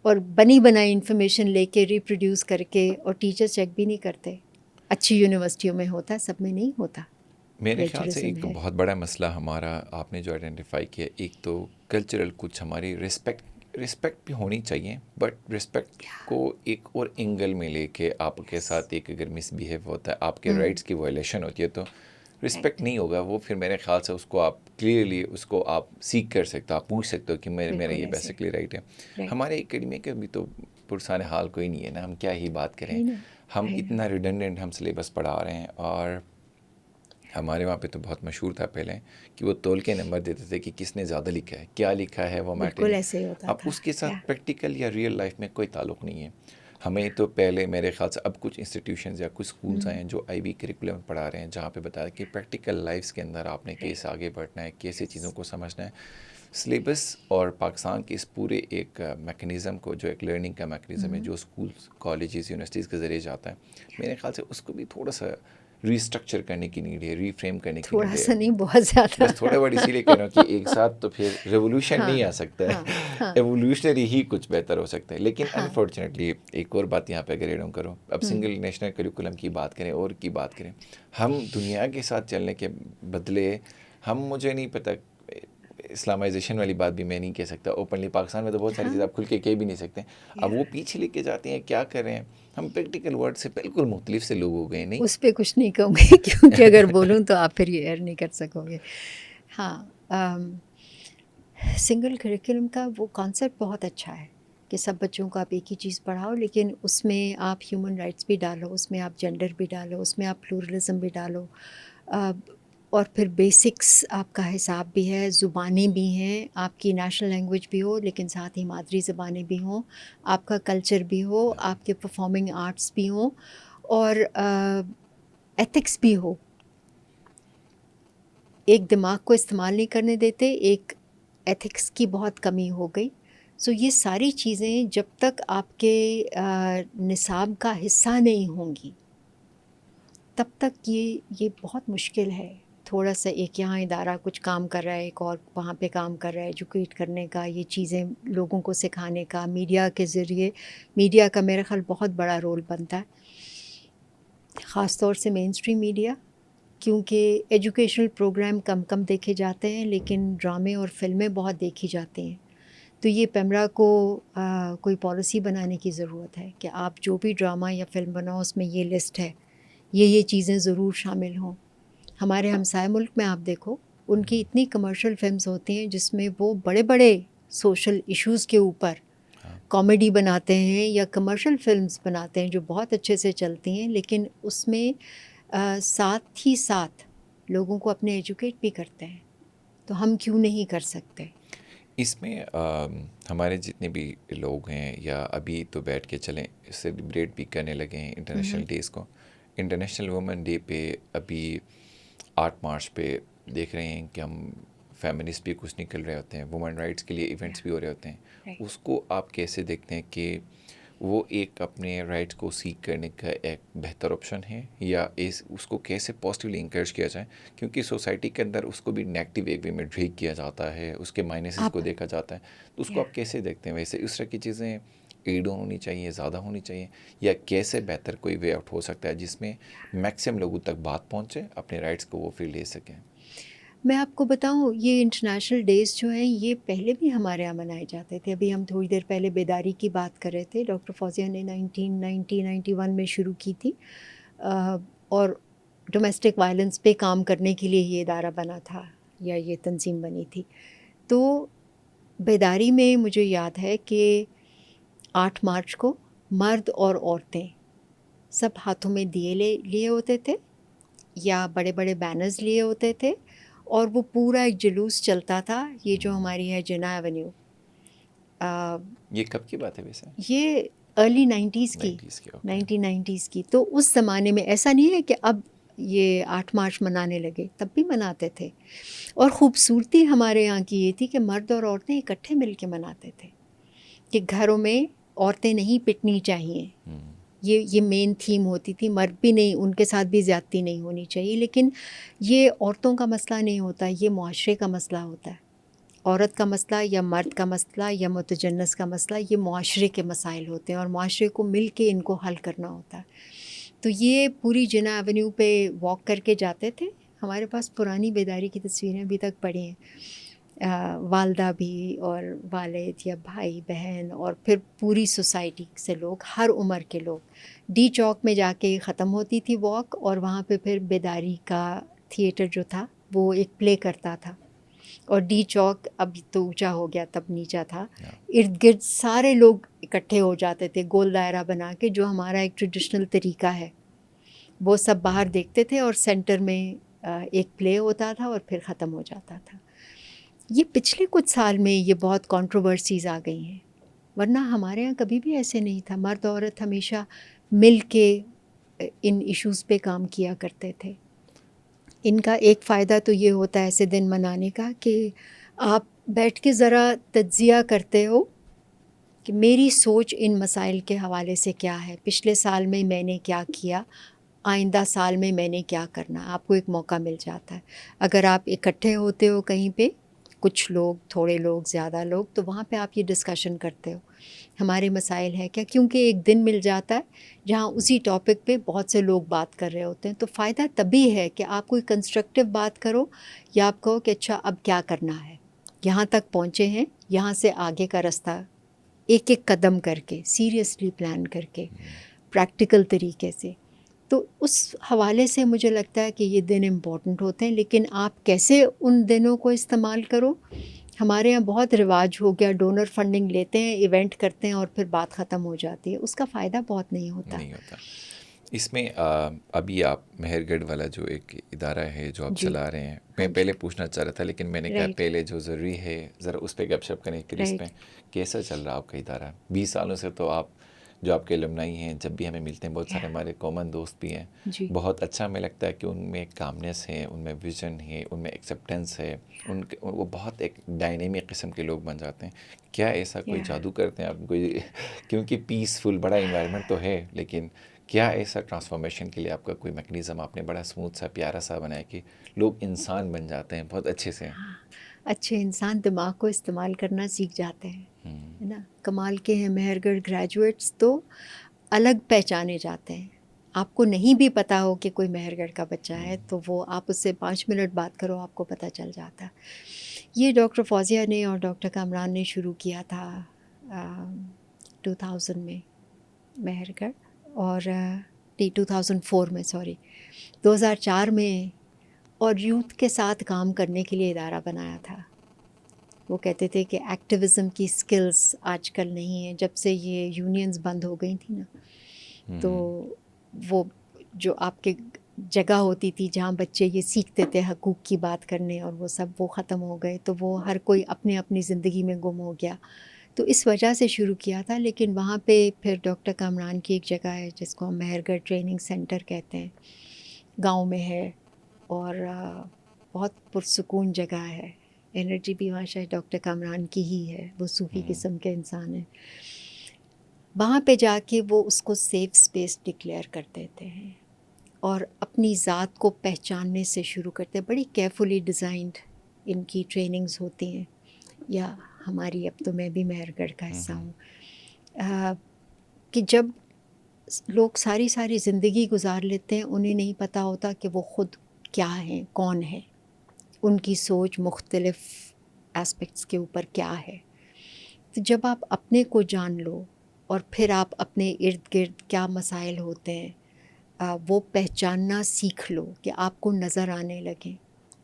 اور بنی بنائی انفارمیشن لے کے ریپروڈیوس کر کے، اور ٹیچر چیک بھی نہیں کرتے. اچھی یونیورسٹیوں میں ہوتا ہے، سب میں نہیں ہوتا. میرے خیال سے ایک تو بہت بڑا مسئلہ ہمارا آپ نے جو آئیڈینٹیفائی کیا، ایک تو کلچرل، کچھ ہماری رسپیکٹ بھی ہونی چاہیے، بٹ رسپیکٹ کو ایک اور اینگل میں لے کے آپ کے ساتھ ایک اگر مس بیہیو ہوتا ہے، آپ کے رائٹس کی وائلیشن ہوتی ہے، تو رسپیکٹ نہیں ہوگا وہ. پھر میرے خیال سے اس کو آپ کلیئرلی اس کو آپ سیکھ کر سکتے ہو، آپ پوچھ سکتے ہو کہ میرا یہ بیسکلی رائٹ ہے. ہمارے اکیڈمی کے بھی تو پرسان حال کوئی نہیں ہے نا، ہم کیا ہی بات کریں. ہم اتنا ریڈنڈنٹ ہم سلیبس پڑھا رہے ہیں، اور ہمارے وہاں پہ تو بہت مشہور تھا پہلے کہ وہ تول کے نمبر دیتے تھے کہ کس نے زیادہ لکھا ہے، کیا لکھا ہے وہ میٹر نہیں. اب اس کے ساتھ پریکٹیکل یا ریئل لائف میں کوئی تعلق نہیں ہے. ہمیں تو پہلے میرے خیال سے اب کچھ انسٹیٹیوشنز یا کچھ اسکولس آئے ہیں جو IB کریکولم پڑھا رہے ہیں، جہاں پہ بتایا کہ پریکٹیکل لائفس کے اندر آپ نے کیسے آگے بڑھنا ہے، کیسے چیزوں کو سمجھنا ہے. سلیبس اور پاکستان کے اس پورے ایک میکنزم کو، جو ایک لرننگ کا میکنزم ہے، جو اسکولس، کالجز، یونیورسٹیز کے ذریعے جاتا ہے، میرے خیال سے اس کو بھی تھوڑا سا ریسٹرکچر کرنے کی نیڈ ہے، ری فریم کرنے کی نیڈ ہے. تھوڑا سا نہیں، بہت زیادہ. بس تھوڑا بڑا اسی لیے کہہ رہا ہوں کہ ایک ساتھ تو پھر ریولیوشن نہیں آ سکتا ہے، ایولیوشنری ہی کچھ بہتر ہو سکتا ہے. لیکن انفارچونیٹلی ایک اور بات یہاں پہ اگر ایڈ آن کرو، اب سنگل نیشنل کریکولم کی بات کریں اور کی بات کریں، ہم دنیا کے ساتھ چلنے کے بدلے مجھے نہیں پتہ، اسلامائزیشن والی بات بھی میں نہیں کہہ سکتا اوپنلی. پاکستان میں تو بہت ساری چیزیں آپ کھل کے کہہ بھی نہیں سکتے. اب وہ پیچھے لے کے جاتے ہیں، کیا کر رہے ہیں. ہم پریکٹیکل ورڈ سے بالکل مختلف سے لوگ ہو گئے. نہیں، اس پہ کچھ نہیں کہوں گی کیونکہ اگر بولوں تو آپ پھر یہ ایئر نہیں کر سکو گے. ہاں، سنگل کریکولم کا وہ کانسیپٹ بہت اچھا ہے کہ سب بچوں کو آپ ایک ہی چیز پڑھاؤ، لیکن اس میں آپ ہیومن رائٹس بھی ڈالو، اس میں آپ جینڈر بھی ڈالو، اس میں آپ پلورلزم بھی ڈالو، اور پھر بیسکس آپ کا حساب بھی ہے، زبانیں بھی ہیں، آپ کی نیشنل لینگویج بھی ہو لیکن ساتھ ہی مادری زبانیں بھی ہوں، آپ کا کلچر بھی ہو، آپ کے پرفارمنگ آرٹس بھی ہوں، اور ایتھکس بھی ہو. ایک دماغ کو استعمال نہیں کرنے دیتے، ایک ایتھکس کی بہت کمی ہو گئی. سو یہ ساری چیزیں جب تک آپ کے نصاب کا حصہ نہیں ہوں گی تب تک یہ بہت مشکل ہے. تھوڑا سا ایک یہاں ادارہ کچھ کام کر رہا ہے، ایک اور وہاں پہ کام کر رہا ہے، ایجوکیٹ کرنے کا، یہ چیزیں لوگوں کو سکھانے کا. میڈیا کے ذریعے میڈیا کا میرا خیال بہت بڑا رول بنتا ہے، خاص طور سے مین اسٹریم میڈیا، کیونکہ ایجوکیشنل پروگرام کم دیکھے جاتے ہیں لیکن ڈرامے اور فلمیں بہت دیکھی جاتی ہیں. تو یہ پیمرا کو کوئی پالیسی بنانے کی ضرورت ہے کہ آپ جو بھی ڈرامہ یا فلم بناؤ اس میں یہ لسٹ ہے، یہ چیزیں ضرور شامل ہوں. ہمارے ہمسائے ملک میں آپ دیکھو، ان کی اتنی کمرشل فلمز ہوتی ہیں جس میں وہ بڑے بڑے سوشل ایشوز کے اوپر کامیڈی بناتے ہیں یا کمرشل فلمز بناتے ہیں جو بہت اچھے سے چلتی ہیں، لیکن اس میں ساتھ ہی ساتھ لوگوں کو اپنے ایجوکیٹ بھی کرتے ہیں. تو ہم کیوں نہیں کر سکتے؟ اس میں ہمارے جتنے بھی لوگ ہیں یا ابھی تو بیٹھ کے چلیں سیلیبریٹ بھی کرنے لگے ہیں انٹرنیشنل ڈیز کو. انٹرنیشنل وومن ڈے پہ ابھی 8 مارچ پہ دیکھ رہے ہیں کہ ہم فیمنسٹ بھی کچھ نکل رہے ہوتے ہیں، وومن رائٹس کے لیے ایونٹس بھی ہو رہے ہوتے ہیں. اس کو آپ کیسے دیکھتے ہیں کہ وہ ایک اپنے رائٹس کو سیکھ کرنے کا ایک بہتر آپشن ہے، یا اس کو کیسے پازیٹیولی انکریج کیا جائے؟ کیونکہ سوسائٹی کے اندر اس کو بھی نیگیٹو ایک وے میں ڈریگ کیا جاتا ہے، اس کے مائنسز کو دیکھا جاتا ہے. تو اس کو آپ کیسے دیکھتے ہیں؟ ویسے اس طرح کی چیزیں ایڈ ہونی چاہیے، زیادہ ہونی چاہیے، یا کیسے بہتر کوئی وے آؤٹ ہو سکتا ہے جس میں میکسیمم لوگوں تک بات پہنچے، اپنے رائٹس کو وہ پھر لے سکیں؟ میں آپ کو بتاؤں، یہ انٹرنیشنل ڈیز جو ہیں یہ پہلے بھی ہمارے یہاں منائے جاتے تھے. ابھی ہم تھوڑی دیر پہلے بیداری کی بات کر رہے تھے. ڈاکٹر فوزیہ نے 1991 میں شروع کی تھی، اور ڈومیسٹک وائلنس پہ کام کرنے کے لیے یہ ادارہ بنا تھا یا یہ تنظیم بنی تھی. تو بیداری میں مجھے یاد ہے کہ 8 مارچ کو مرد اور عورتیں سب ہاتھوں میں دیے لیے ہوتے تھے یا بڑے بڑے بینرز لیے ہوتے تھے، اور وہ پورا ایک جلوس چلتا تھا. یہ جو ہماری ہے جنا ایونیو، یہ کب کی بات ہے ویسے؟ یہ ارلی 90s کی، 1990s کی. تو اس زمانے میں ایسا نہیں ہے کہ اب یہ 8 مارچ منانے لگے، تب بھی مناتے تھے. اور خوبصورتی ہمارے یہاں کی یہ تھی کہ مرد اور عورتیں اکٹھے مل کے مناتے تھے کہ گھروں میں عورتیں نہیں پٹنی چاہیے. یہ مین تھیم ہوتی تھی. مرد بھی نہیں، ان کے ساتھ بھی زیادتی نہیں ہونی چاہیے. لیکن یہ عورتوں کا مسئلہ نہیں ہوتا، یہ معاشرے کا مسئلہ ہوتا ہے. عورت کا مسئلہ یا مرد کا مسئلہ یا متجنس کا مسئلہ، یہ معاشرے کے مسائل ہوتے ہیں اور معاشرے کو مل کے ان کو حل کرنا ہوتا ہے. تو یہ پوری جنا ایونیو پہ واک کر کے جاتے تھے. ہمارے پاس پرانی بیداری کی تصویریں ابھی تک پڑی ہیں، والدہ بھی اور والد یا بھائی بہن، اور پھر پوری سوسائٹی سے لوگ، ہر عمر کے لوگ. ڈی چوک میں جا کے ختم ہوتی تھی واک، اور وہاں پہ پھر بیداری کا تھیٹر جو تھا وہ ایک پلے کرتا تھا. اور ڈی چوک اب تو اونچا ہو گیا، تب نیچا تھا. ارد گرد سارے لوگ اکٹھے ہو جاتے تھے گول دائرہ بنا کے، جو ہمارا ایک ٹریڈیشنل طریقہ ہے. وہ سب باہر دیکھتے تھے اور سینٹر میں ایک پلے ہوتا تھا اور پھر ختم ہو جاتا تھا. یہ پچھلے کچھ سال میں یہ بہت کنٹروورسیز آ گئی ہیں، ورنہ ہمارے ہاں کبھی بھی ایسے نہیں تھا. مرد عورت ہمیشہ مل کے ان ایشوز پہ کام کیا کرتے تھے. ان کا ایک فائدہ تو یہ ہوتا ہے ایسے دن منانے کا کہ آپ بیٹھ کے ذرا تجزیہ کرتے ہو کہ میری سوچ ان مسائل کے حوالے سے کیا ہے، پچھلے سال میں نے کیا کیا، آئندہ سال میں نے کیا کرنا. آپ کو ایک موقع مل جاتا ہے. اگر آپ اکٹھے ہوتے ہو کہیں پہ، کچھ لوگ، تھوڑے لوگ، زیادہ لوگ، تو وہاں پہ آپ یہ ڈسکشن کرتے ہو ہمارے مسائل ہے کیا، کیونکہ ایک دن مل جاتا ہے جہاں اسی ٹاپک پہ بہت سے لوگ بات کر رہے ہوتے ہیں. تو فائدہ تبھی ہے کہ آپ کوئی کنسٹرکٹیو بات کرو، یا آپ کہو کہ اچھا اب کیا کرنا ہے، یہاں تک پہنچے ہیں، یہاں سے آگے کا رستہ ایک ایک قدم کر کے، سیریسلی پلان کر کے، پریکٹیکل طریقے سے. تو اس حوالے سے مجھے لگتا ہے کہ یہ دن امپورٹنٹ ہوتے ہیں. لیکن آپ کیسے ان دنوں کو استعمال کرو، ہمارے یہاں بہت رواج ہو گیا، ڈونر فنڈنگ لیتے ہیں، ایونٹ کرتے ہیں اور پھر بات ختم ہو جاتی ہے. اس کا فائدہ بہت نہیں ہوتا. اس میں ابھی آپ مہر گڑھ والا جو ایک ادارہ ہے جو آپ چلا رہے ہیں، میں پہلے پوچھنا چاہ رہا تھا لیکن میں نے کہا پہلے جو ضروری ہے ذرا اس پہ گپ شپ کریں کہ اس میں کیسا چل رہا آپ کا ادارہ. 20 سالوں سے تو آپ جو آپ کے الومنائی ہیں جب بھی ہمیں ملتے ہیں بہت سارے ہمارے کامن دوست بھی ہیں, جی بہت اچھا ہمیں لگتا ہے کہ ان میں کامنس ہے, ان میں ویژن ہے, ان میں ایکسیپٹنس ہے, وہ بہت ایک ڈائنامک قسم کے لوگ بن جاتے ہیں. کیا ایسا کوئی جادو کرتے ہیں آپ کوئی, کیونکہ پیسفل بڑا انوائرمنٹ تو ہے, لیکن کیا ایسا ٹرانسفارمیشن کے لیے آپ کا کوئی میکنزم آپ نے بڑا اسموتھ سا پیارا سا بنایا کہ لوگ انسان بن جاتے ہیں بہت اچھے سے؟ اچھے انسان دماغ کو استعمال کرنا سیکھ جاتے ہیں, ہے نا. کمال کے ہیں مہر گڑھ گریجویٹس تو الگ پہچانے جاتے ہیں. آپ کو نہیں بھی پتہ ہو کہ کوئی مہر گڑھ کا بچہ ہے تو وہ آپ اس سے 5 منٹ بات کرو آپ کو پتہ چل جاتا. یہ ڈاکٹر فوزیہ نے اور ڈاکٹر کامران نے شروع کیا تھا 2000 میں مہر گڑھ, اور 2004 میں 2004 میں, اور یوتھ کے ساتھ کام کرنے کے لیے ادارہ بنایا تھا. وہ کہتے تھے کہ ایکٹیویزم کی سکلز آج کل نہیں ہیں, جب سے یہ یونینز بند ہو گئی تھیں نا, تو وہ جو آپ کے جگہ ہوتی تھی جہاں بچے یہ سیکھتے تھے حقوق کی بات کرنے اور وہ سب, وہ ختم ہو گئے. تو وہ ہر کوئی اپنے اپنی زندگی میں گم ہو گیا, تو اس وجہ سے شروع کیا تھا. لیکن وہاں پہ پھر ڈاکٹر کامران کی ایک جگہ ہے جس کو ہم مہر گڑھ ٹریننگ سینٹر کہتے ہیں, گاؤں میں ہے, اور بہت پرسکون جگہ ہے. انرجی بھی وہاں شاید ڈاکٹر کامران کی ہی ہے, وہ صوفی قسم کے انسان ہیں. وہاں پہ جا کے وہ اس کو سیف اسپیس ڈکلیئر کر دیتے ہیں اور اپنی ذات کو پہچاننے سے شروع کرتے ہیں. بڑی کیئرفلی ڈیزائنڈ ان کی ٹریننگز ہوتی ہیں, یا ہماری, اب تو میں بھی مہر گڑھ کا حصہ ہوں, کہ جب لوگ ساری زندگی گزار لیتے ہیں انہیں نہیں پتہ ہوتا کہ وہ خود کیا ہیں, کون ہے, ان کی سوچ مختلف اسپیکٹس کے اوپر کیا ہے. تو جب آپ اپنے کو جان لو اور پھر آپ اپنے ارد گرد کیا مسائل ہوتے ہیں وہ پہچاننا سیکھ لو کہ آپ کو نظر آنے لگیں.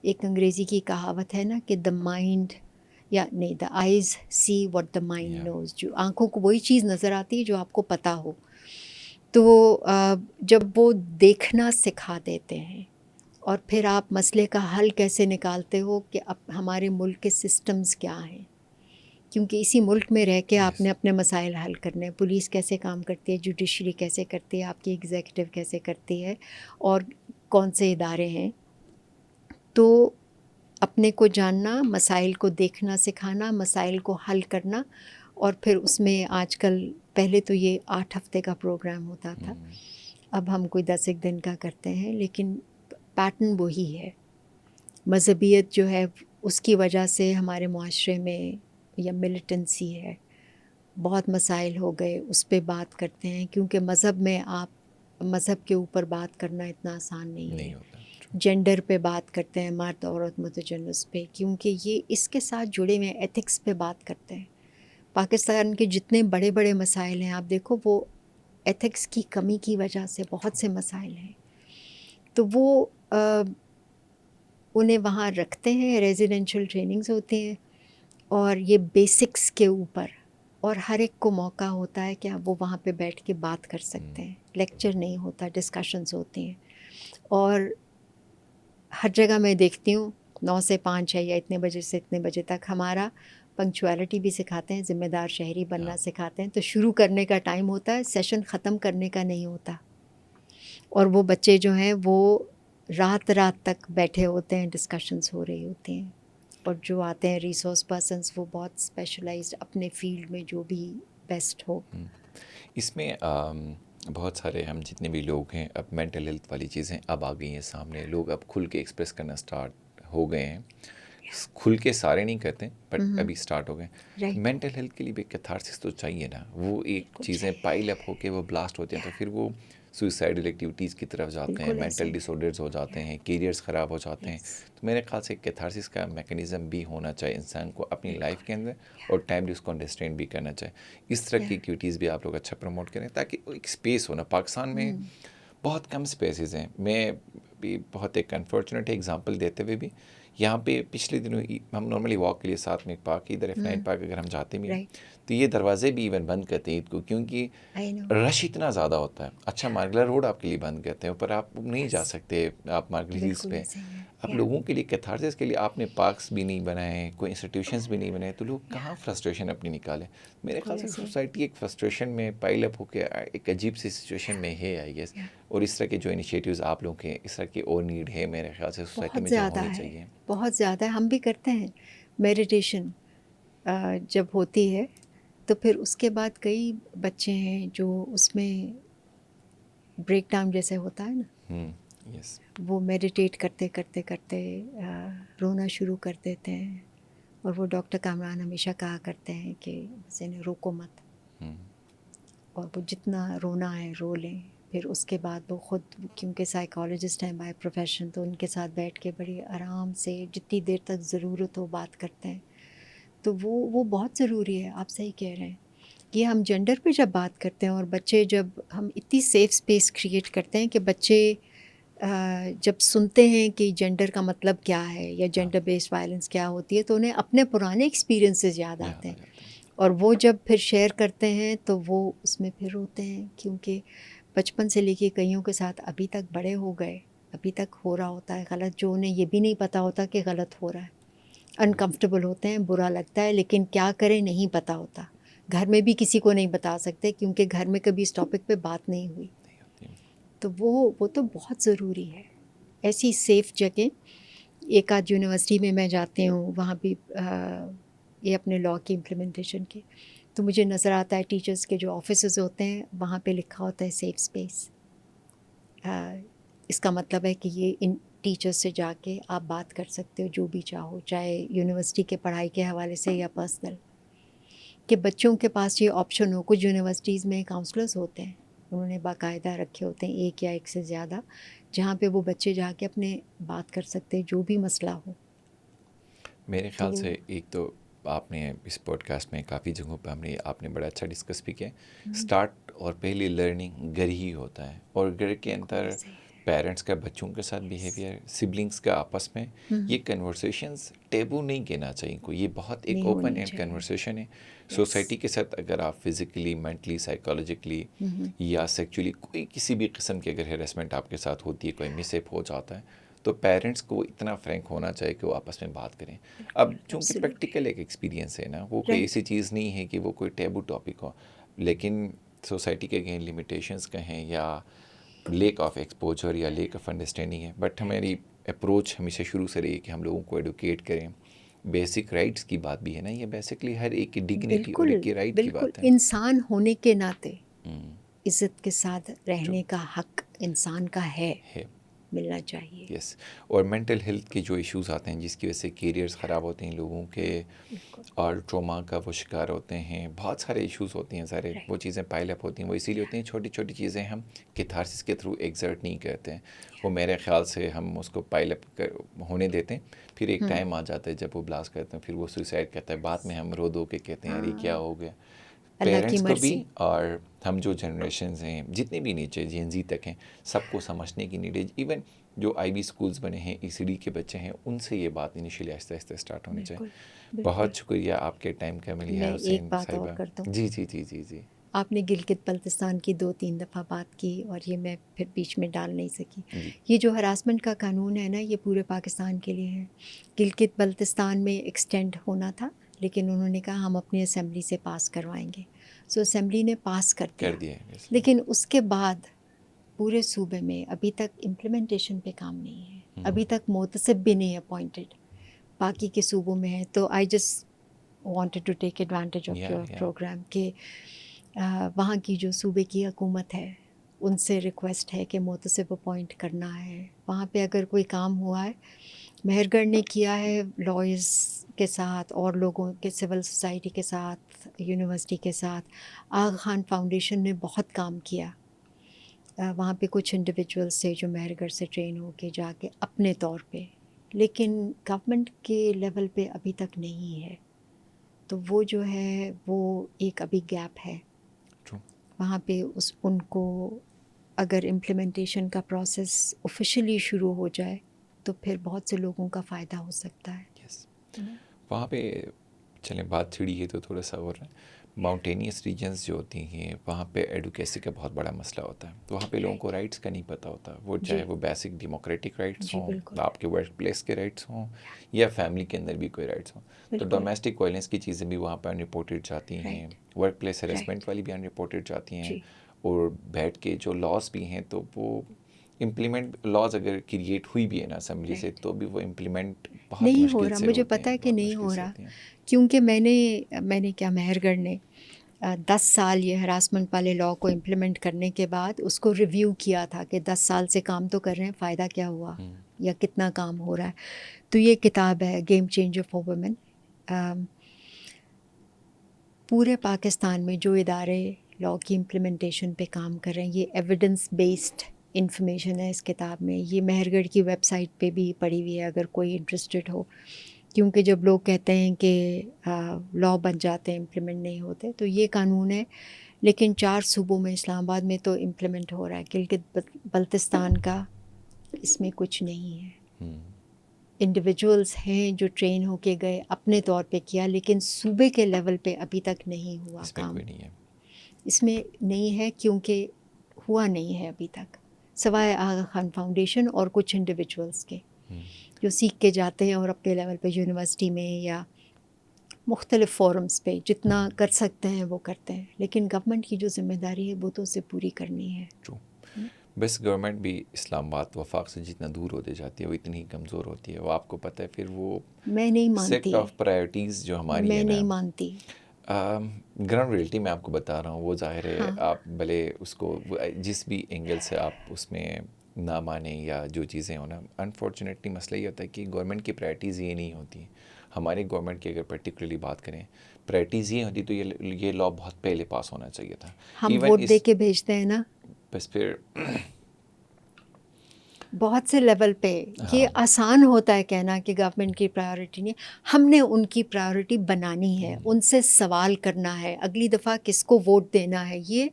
ایک انگریزی کی کہاوت ہے نا کہ دا مائنڈ, یا نہیں, the eyes see what the mind knows, جو آنکھوں کو وہی چیز نظر آتی ہے جو آپ کو پتہ ہو. تو جب وہ دیکھنا سکھا دیتے ہیں, اور پھر آپ مسئلے کا حل کیسے نکالتے ہو کہ اب ہمارے ملک کے سسٹمز کیا ہیں, کیونکہ اسی ملک میں رہ کے آپ نے اپنے مسائل حل کرنے ہیں. پولیس کیسے کام کرتی ہے, جوڈیشری کیسے کرتی ہے, آپ کی ایگزیکٹو کیسے کرتی ہے, اور کون سے ادارے ہیں. تو اپنے کو جاننا, مسائل کو دیکھنا سکھانا, مسائل کو حل کرنا, اور پھر اس میں آج کل, پہلے تو یہ 8 ہفتے کا پروگرام ہوتا تھا, اب ہم کوئی 10 دن کا کرتے ہیں, لیکن پیٹرن وہی ہے. مذہبیت جو ہے اس کی وجہ سے ہمارے معاشرے میں, یا ملیٹنسی ہے, بہت مسائل ہو گئے, اس پہ بات کرتے ہیں, کیونکہ مذہب میں آپ مذہب کے اوپر بات کرنا اتنا آسان نہیں ہے. جینڈر پہ بات کرتے ہیں, مرد عورت متجنس پہ, کیونکہ یہ اس کے ساتھ جڑے ہوئے ایتھکس پہ بات کرتے ہیں. پاکستان کے جتنے بڑے بڑے مسائل ہیں آپ دیکھو, وہ ایتھکس کی کمی کی وجہ سے بہت سے مسائل ہیں. تو وہ انہیں وہاں رکھتے ہیں, ریزیڈینشل ٹریننگز ہوتی ہیں, اور یہ بیسکس کے اوپر, اور ہر ایک کو موقع ہوتا ہے کہ وہ وہاں پہ بیٹھ کے بات کر سکتے ہیں. لیکچر نہیں ہوتا, ڈسکشنز ہوتی ہیں. اور ہر جگہ میں دیکھتی ہوں 9 سے 5 ہے, یا اتنے بجے سے اتنے بجے تک. ہمارا پنکچویلٹی بھی سکھاتے ہیں, ذمہ دار شہری بننا سکھاتے ہیں. تو شروع کرنے کا ٹائم ہوتا ہے, سیشن ختم کرنے کا نہیں ہوتا. اور وہ بچے جو ہیں وہ رات تک بیٹھے ہوتے ہیں, ڈسکشنز ہو رہی ہوتی ہیں. اور جو آتے ہیں ریسورس پرسنس, وہ بہت اسپیشلائزڈ اپنے فیلڈ میں جو بھی بیسٹ ہو. اس میں بہت سارے ہم جتنے بھی لوگ ہیں, اب مینٹل ہیلتھ والی چیزیں اب آ گئی ہیں سامنے, لوگ اب کھل کے ایکسپریس کرنا اسٹارٹ ہو گئے ہیں. کھل کے سارے نہیں کرتے بٹ ابھی اسٹارٹ ہو گئے. مینٹل ہیلتھ کے لیے بھی کیتھارسس تو چاہیے نا, وہ ایک چیزیں پائل اپ ہو کے وہ بلاسٹ ہوتے ہیں, تو پھر وہ سوئسائڈل ایکٹیویٹیز کی طرف جاتے ہیں, مینٹل ڈس آرڈرز ہو جاتے ہیں, کیریئرز خراب ہو جاتے ہیں. تو میرے خیال سے کیتھارسس کا میکینزم بھی ہونا چاہیے انسان کو اپنی لائف کے اندر, اور ٹائملی اس کو انڈرسٹینڈ بھی کرنا چاہیے. اس طرح کی ایکٹیویٹیز بھی آپ لوگ اچھا پروموٹ کریں, تاکہ ایک اسپیس ہونا. پاکستان میں بہت کم اسپیسیز ہیں. میں بھی بہت ایک انفارچونیٹ ایگزامپل دیتے ہوئے بھی, یہاں پہ پچھلے دنوں ہم نارملی واک کے لیے ساتھ میں ایک پارک, ادھر F9 پارک, اگر ہم جاتے بھی ہیں تو یہ دروازے بھی ایون بند کرتے ہیں عید کو, کیونکہ رش اتنا زیادہ ہوتا ہے. اچھا, مارگلا روڈ آپ کے لیے بند کرتے ہیں, اوپر آپ نہیں جا سکتے آپ مارگلا ہلز پہ. اب لوگوں کے لیے کیتھارسس کے لیے آپ نے پارکس بھی نہیں بنائے, کوئی انسٹیٹیوشنز بھی نہیں بنائے, تو لوگ کہاں فرسٹریشن اپنی نکالیں. میرے خیال سے سوسائٹی ایک فرسٹریشن میں پائل اپ ہو کے ایک عجیب سی سچویشن میں ہے آئی گیس. اور اس طرح کے جو انیشیٹیوز آپ لوگوں کے اس طرح کی اور نیڈ ہے میرے خیال سے سوسائٹی میں جو ہونی چاہیے. بہت زیادہ ہم بھی کرتے ہیں میڈیٹیشن جب ہوتی ہے, تو پھر اس کے بعد کئی بچے ہیں جو اس میں بریک ڈاؤن جیسے ہوتا ہے نا, یس, وہ میڈیٹیٹ کرتے کرتے کرتے رونا شروع کر دیتے ہیں. اور وہ ڈاکٹر کامران ہمیشہ کہا کرتے ہیں کہ بس انہیں روکو مت, اور وہ جتنا رونا ہے رو لیں. پھر اس کے بعد وہ خود, کیونکہ سائیکالوجسٹ ہیں بائی پروفیشن, تو ان کے ساتھ بیٹھ کے بڑی آرام سے جتنی دیر تک ضرورت ہو بات کرتے ہیں. تو وہ بہت ضروری ہے. آپ صحیح کہہ رہے ہیں. یہ ہم جینڈر پہ جب بات کرتے ہیں اور بچے, جب ہم اتنی سیف اسپیس کریٹ کرتے ہیں کہ بچے جب سنتے ہیں کہ جینڈر کا مطلب کیا ہے یا جینڈر بیسڈ وائلنس کیا ہوتی ہے, تو انہیں اپنے پرانے ایکسپیرینسز یاد آتے ہیں. اور وہ جب پھر شیئر کرتے ہیں تو وہ اس میں پھر روتے ہیں, کیونکہ بچپن سے لے کے کئیوں کے ساتھ ابھی تک بڑے ہو گئے, ابھی تک ہو رہا ہوتا ہے غلط, جو انہیں یہ بھی نہیں پتہ ہوتا کہ غلط ہو رہا ہے. انکمفرٹیبل ہوتے ہیں, برا لگتا ہے, لیکن کیا کریں نہیں پتہ ہوتا. گھر میں بھی کسی کو نہیں بتا سکتے کیونکہ گھر میں کبھی اس ٹاپک پہ بات نہیں ہوئی. تو وہ تو بہت ضروری ہے. ایسی سیف جگہ, ایک آدھ یونیورسٹی میں میں جاتی ہوں, وہاں بھی یہ اپنے لاء کی امپلیمنٹیشن کے, تو مجھے نظر آتا ہے ٹیچرز کے جو آفیسز ہوتے ہیں وہاں پہ لکھا ہوتا ہے سیف اسپیس. اس کا مطلب ہے کہ یہ ان ٹیچرز سے جا کے آپ بات کر سکتے ہو جو بھی چاہو, چاہے یونیورسٹی کے پڑھائی کے حوالے سے یا پرسنل, کہ بچوں کے پاس یہ آپشن ہو. کچھ یونیورسٹیز میں کاؤنسلرز ہوتے ہیں, انہوں نے باقاعدہ رکھے ہوتے ہیں, ایک یا ایک سے زیادہ, جہاں پہ وہ بچے جا کے اپنے بات کر سکتے ہیں جو بھی مسئلہ ہو. میرے خیال سے ایک تو آپ نے اس پوڈ کاسٹ میں کافی جگہوں پہ آپ نے بڑا اچھا ڈسکس بھی کیا. اسٹارٹ اور پہلی لرننگ گھر ہی ہوتا ہے, اور گھر کے اندر پیرنٹس کا بچوں کے ساتھ بیہیویئر, سبلنگس کا آپس میں, یہ کنورسیشنز ٹیبو نہیں کہنا چاہیے کو, یہ بہت ایک اوپن اینڈ کنورسیشن ہے. سوسائٹی کے ساتھ اگر آپ فزیکلی, مینٹلی, سائیکالوجیکلی یا سیکچولی کوئی کسی بھی قسم کی اگر ہیراسمنٹ آپ کے ساتھ ہوتی ہے, کوئی مس ایپ ہو جاتا ہے, تو پیرنٹس کو اتنا فرینک ہونا چاہیے کہ وہ آپس میں بات کریں. اب چونکہ پریکٹیکل ایک ایکسپیرینس ہے نا, وہ کوئی ایسی چیز نہیں ہے کہ وہ کوئی ٹیبو ٹاپک ہو, لیکن سوسائٹی کے کہیں لمیٹیشنس کہیں یا لیک آف ایکسپوجر یا لیک آف انڈرسٹینڈنگ ہے. بٹ ہماری اپروچ ہمیشہ شروع سے رہی ہے کہ ہم لوگوں کو ایڈوکیٹ کریں. بیسک رائٹس کی بات بھی ہے نا, یہ بیسکلی ہر ایک کی ڈگنیٹی اور ایک کی رائٹ کی بات ہے. انسان ہونے کے ناطے عزت کے ساتھ رہنے کا حق انسان کا ہے, ملنا چاہیے. یس, اور مینٹل ہیلتھ کے جو ایشوز آتے ہیں جس کی وجہ سے کیریئرز خراب ہوتے ہیں لوگوں کے, اور ٹروما کا وہ شکار ہوتے ہیں, بہت سارے ایشوز ہوتے ہیں, سارے وہ چیزیں پائل اپ ہوتی ہیں. وہ اسی لیے ہوتی ہیں چھوٹی چھوٹی چیزیں ہم کیتھارسس کے تھرو ایگزرٹ نہیں کرتے ہیں. وہ میرے خیال سے ہم اس کو پائل اپ ہونے دیتے ہیں, پھر ایک ٹائم آ جاتا ہے جب وہ بلاسٹ کرتے ہیں, پھر وہ سوسائڈ کرتا ہے. بعد میں ہم رو دو کے کہتے ہیں ارے کیا ہو گیا. پیرنٹس کو بھی اور ہم جو جنریشنز ہیں جتنے بھی نیچے جین زی تک ہیں, سب کو سمجھنے کی نیڈ ہے. ایون جو آئی بی اسکولز بنے ہیں, ای سی ڈی کے بچے ہیں, ان سے یہ بات انیشیلی آہستہ آہستہ اسٹارٹ ہونی چاہیے. بہت شکریہ آپ کے ٹائم کا ملیحہ حسین صاحبہ. جی جی جی جی جی آپ نے گلگت بلتستان کی 2-3 دفعہ بات کی اور یہ میں پھر بیچ میں ڈال نہیں سکی. یہ جو ہراسمنٹ کا قانون ہے نا, یہ پورے پاکستان کے لیے ہے. گلگت بلتستان میں ایکسٹینڈ ہونا تھا, لیکن انہوں نے کہا ہم اپنی اسمبلی سے پاس کروائیں گے. سو اسمبلی نے پاس کر دیا, لیکن اس کے بعد پورے صوبے میں ابھی تک امپلیمنٹیشن پہ کام نہیں ہے. ابھی تک محتسب بھی نہیں اپوائنٹڈ, باقی کے صوبوں میں ہے. تو I just wanted to take advantage of your program کہ وہاں کی جو صوبے کی حکومت ہے ان سے ریکویسٹ ہے کہ محتسب اپوائنٹ کرنا ہے. وہاں پہ اگر کوئی کام ہوا ہے, مہر گڑھ نے کیا ہے لائرز کے ساتھ اور لوگوں کے, سول سوسائٹی کے ساتھ, یونیورسٹی کے ساتھ. آغا خان فاؤنڈیشن نے بہت کام کیا. وہاں پہ کچھ انڈیویجولس سے جو مہر گڑھ سے ٹرین ہو کے جا کے اپنے طور پہ, لیکن گورنمنٹ کے لیول پہ ابھی تک نہیں ہے. تو وہ جو ہے وہ ایک ابھی گیپ ہے وہاں پہ. ان کو اگر امپلیمنٹیشن کا پروسیس آفیشیلی شروع ہو جائے تو پھر بہت سے لوگوں کا فائدہ ہو سکتا ہے. وہاں پہ چلیں بات چھڑی ہے تو تھوڑا سا اور ماؤنٹینیس ریجنز جو ہوتی ہیں وہاں پہ ایڈوکیسی کا بہت بڑا مسئلہ ہوتا ہے. تو وہاں پہ لوگوں کو رائٹس کا نہیں پتہ ہوتا, وہ چاہے وہ بیسک ڈیموکریٹک رائٹس ہوں, آپ کے ورک پلیس کے رائٹس ہوں, یا فیملی کے اندر بھی کوئی رائٹس ہوں. تو ڈومیسٹک وائلنس کی چیزیں بھی وہاں پہ ان رپورٹڈ جاتی ہیں, ورک پلیس ہیرسمنٹ والی بھی ان رپورٹڈ جاتی ہیں, اور بیٹھ کے جو لاس بھی ہیں تو وہ امپلیمنٹ لاز اگر کریٹ ہوئی بھی ہے نا اسمبلی سے تو بھی وہ امپلیمنٹ بہت نہیں ہو مشکل رہا. سے مجھے ہوتے پتہ ہیں, ہے کہ بہت نہیں مشکل ہو سے رہا, ہوتے ہیں. کیونکہ میں نے کیا مہر گڑھ نے 10 سال یہ ہراسمنٹ والے لاء کو امپلیمنٹ کرنے کے بعد اس کو ریویو کیا تھا کہ 10 سال سے کام تو کر رہے ہیں, فائدہ کیا ہوا یا کتنا کام ہو رہا ہے. تو یہ کتاب ہے گیم چینجر فار ویمن. پورے پاکستان میں جو ادارے لاء کی امپلیمنٹیشن پہ کام کر رہے ہیں, یہ ایویڈنس بیسڈ انفارمیشن ہے اس کتاب میں. یہ مہر گڑھ کی ویب سائٹ پہ بھی پڑی ہوئی ہے اگر کوئی انٹرسٹڈ ہو, کیونکہ جب لوگ کہتے ہیں کہ لاء بن جاتے ہیں امپلیمنٹ نہیں ہوتے, تو یہ قانون ہے لیکن 4 صوبوں میں اسلام آباد میں تو امپلیمنٹ ہو رہا ہے, گلگت بلتستان کا اس میں کچھ نہیں ہے. انڈیویجولس ہیں جو ٹرین ہو کے گئے, اپنے طور پہ کیا, لیکن صوبے کے لیول پہ ابھی تک نہیں ہوا کام. اس میں نہیں ہے کیونکہ ہوا نہیں ہے ابھی تک, سوائے آغا خان فاؤنڈیشن اور کچھ انڈیویجولس کے جو سیکھ کے جاتے ہیں اور اپنے لیول پہ یونیورسٹی میں یا مختلف فورمز پہ جتنا کر سکتے ہیں وہ کرتے ہیں. لیکن گورنمنٹ کی جو ذمہ داری ہے وہ تو اسے پوری کرنی ہے. بس گورنمنٹ بھی اسلام آباد وفاق سے جتنا دور ہوتے جاتی ہے وہ اتنی ہی کمزور ہوتی ہے. وہ آپ کو پتہ ہے پھر وہ میں نہیں مانتی, سیٹ آف پرائرٹیز جو ہماری میں ہے نہیں نا, مانتی. گراؤنڈ ریئلٹی میں آپ کو بتا رہا ہوں, وہ ظاہر ہے آپ بھلے اس کو جس بھی اینگل سے آپ اس میں نہ مانیں یا جو چیزیں ہونا, انفارچونیٹلی مسئلہ یہ ہوتا ہے کہ گورنمنٹ کی پرائرٹیز یہ نہیں ہوتی. ہماری گورنمنٹ کی اگر پرٹیکولرلی بات کریں پرائرٹیز یہ ہوتی تو یہ لاء بہت پہلے پاس ہونا چاہیے تھا. ہم ووٹ دے کے بھیجتے ہیں نا, بس پھر بہت سے لیول پہ یہ آسان ہوتا ہے کہنا کہ گورنمنٹ کی پرائیورٹی نہیں. ہم نے ان کی پرائیورٹی بنانی ہے, ان سے سوال کرنا ہے, اگلی دفعہ کس کو ووٹ دینا ہے. یہ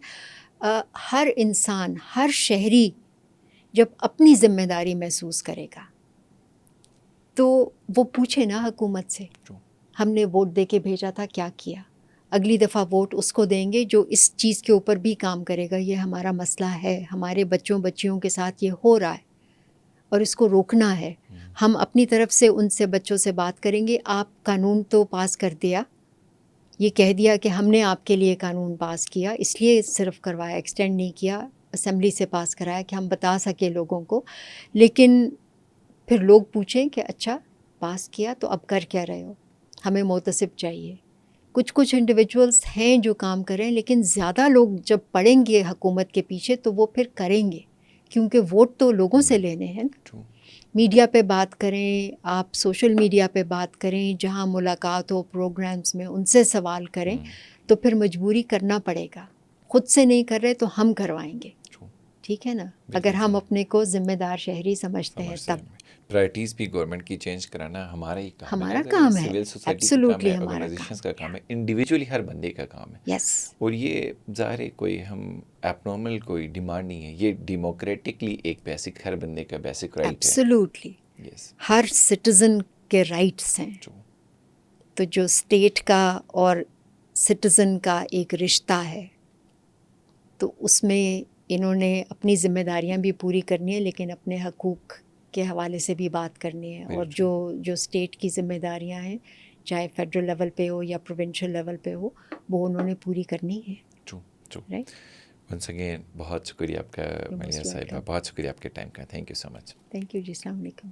ہر انسان, ہر شہری جب اپنی ذمہ داری محسوس کرے گا تو وہ پوچھے نا حکومت سے, ہم نے ووٹ دے کے بھیجا تھا کیا کیا. اگلی دفعہ ووٹ اس کو دیں گے جو اس چیز کے اوپر بھی کام کرے گا. یہ ہمارا مسئلہ ہے, ہمارے بچوں بچیوں کے ساتھ یہ ہو رہا ہے اور اس کو روکنا ہے. ہم اپنی طرف سے ان سے بچوں سے بات کریں گے. آپ قانون تو پاس کر دیا, یہ کہہ دیا کہ ہم نے آپ کے لیے قانون پاس کیا, اس لیے صرف کروایا, ایکسٹینڈ نہیں کیا, اسمبلی سے پاس کرایا کہ ہم بتا سکیں لوگوں کو. لیکن پھر لوگ پوچھیں کہ اچھا پاس کیا تو اب کر کیا رہے ہو, ہمیں محتسب چاہیے. کچھ انڈیویجولس ہیں جو کام کریں, لیکن زیادہ لوگ جب پڑیں گے حکومت کے پیچھے تو وہ پھر کریں گے, کیونکہ ووٹ تو لوگوں سے لینے ہیں. میڈیا پہ بات کریں, آپ سوشل میڈیا پہ بات کریں, جہاں ملاقات ہو پروگرامز میں ان سے سوال کریں, تو پھر مجبوری کرنا پڑے گا. خود سے نہیں کر رہے تو ہم کروائیں گے, ٹھیک ہے نا, اگر ہم اپنے کو ذمہ دار شہری سمجھتے ہیں تب. پرائرٹیز بھی گورنمنٹ کی چینج کرانا ہمارا ہی کام ہے, ہمارا کام ہے, سول سوسائٹی کا کام ہے, ایبسولوٹلی ہمارا آرگنائزیشنز کا کام ہے, انڈیویجولی ہر بندے کا کام ہے. یس, اور یہ ظاہر ہے کوئی ہم ایپ نارمل کوئی ڈیمانڈ نہیں ہے, یہ ڈیموکریٹکلی ایک بیسک ہر بندے کا بیسک رائٹ ہے. ایبسولوٹلی ہر سٹیزن کے رائٹس ہیں. تو جو اسٹیٹ کا اور سٹیزن کا ایک رشتہ ہے, تو اس میں انہوں نے اپنی ذمہ داریاں بھی پوری کرنی ہے, لیکن اپنے حقوق کے حوالے سے بھی بات کرنی ہے. اور جو اسٹیٹ کی ذمہ داریاں ہیں, چاہے فیڈرل لیول پہ ہو یا پروونشل لیول پہ ہو, وہ انہوں نے پوری کرنی ہے. رائٹ, ونس اگین بہت شکریہ آپ کا ملیحہ صاحبہ, بہت شکریہ آپ کے ٹائم کا. Thank you so much. Thank you جی, السلام علیکم.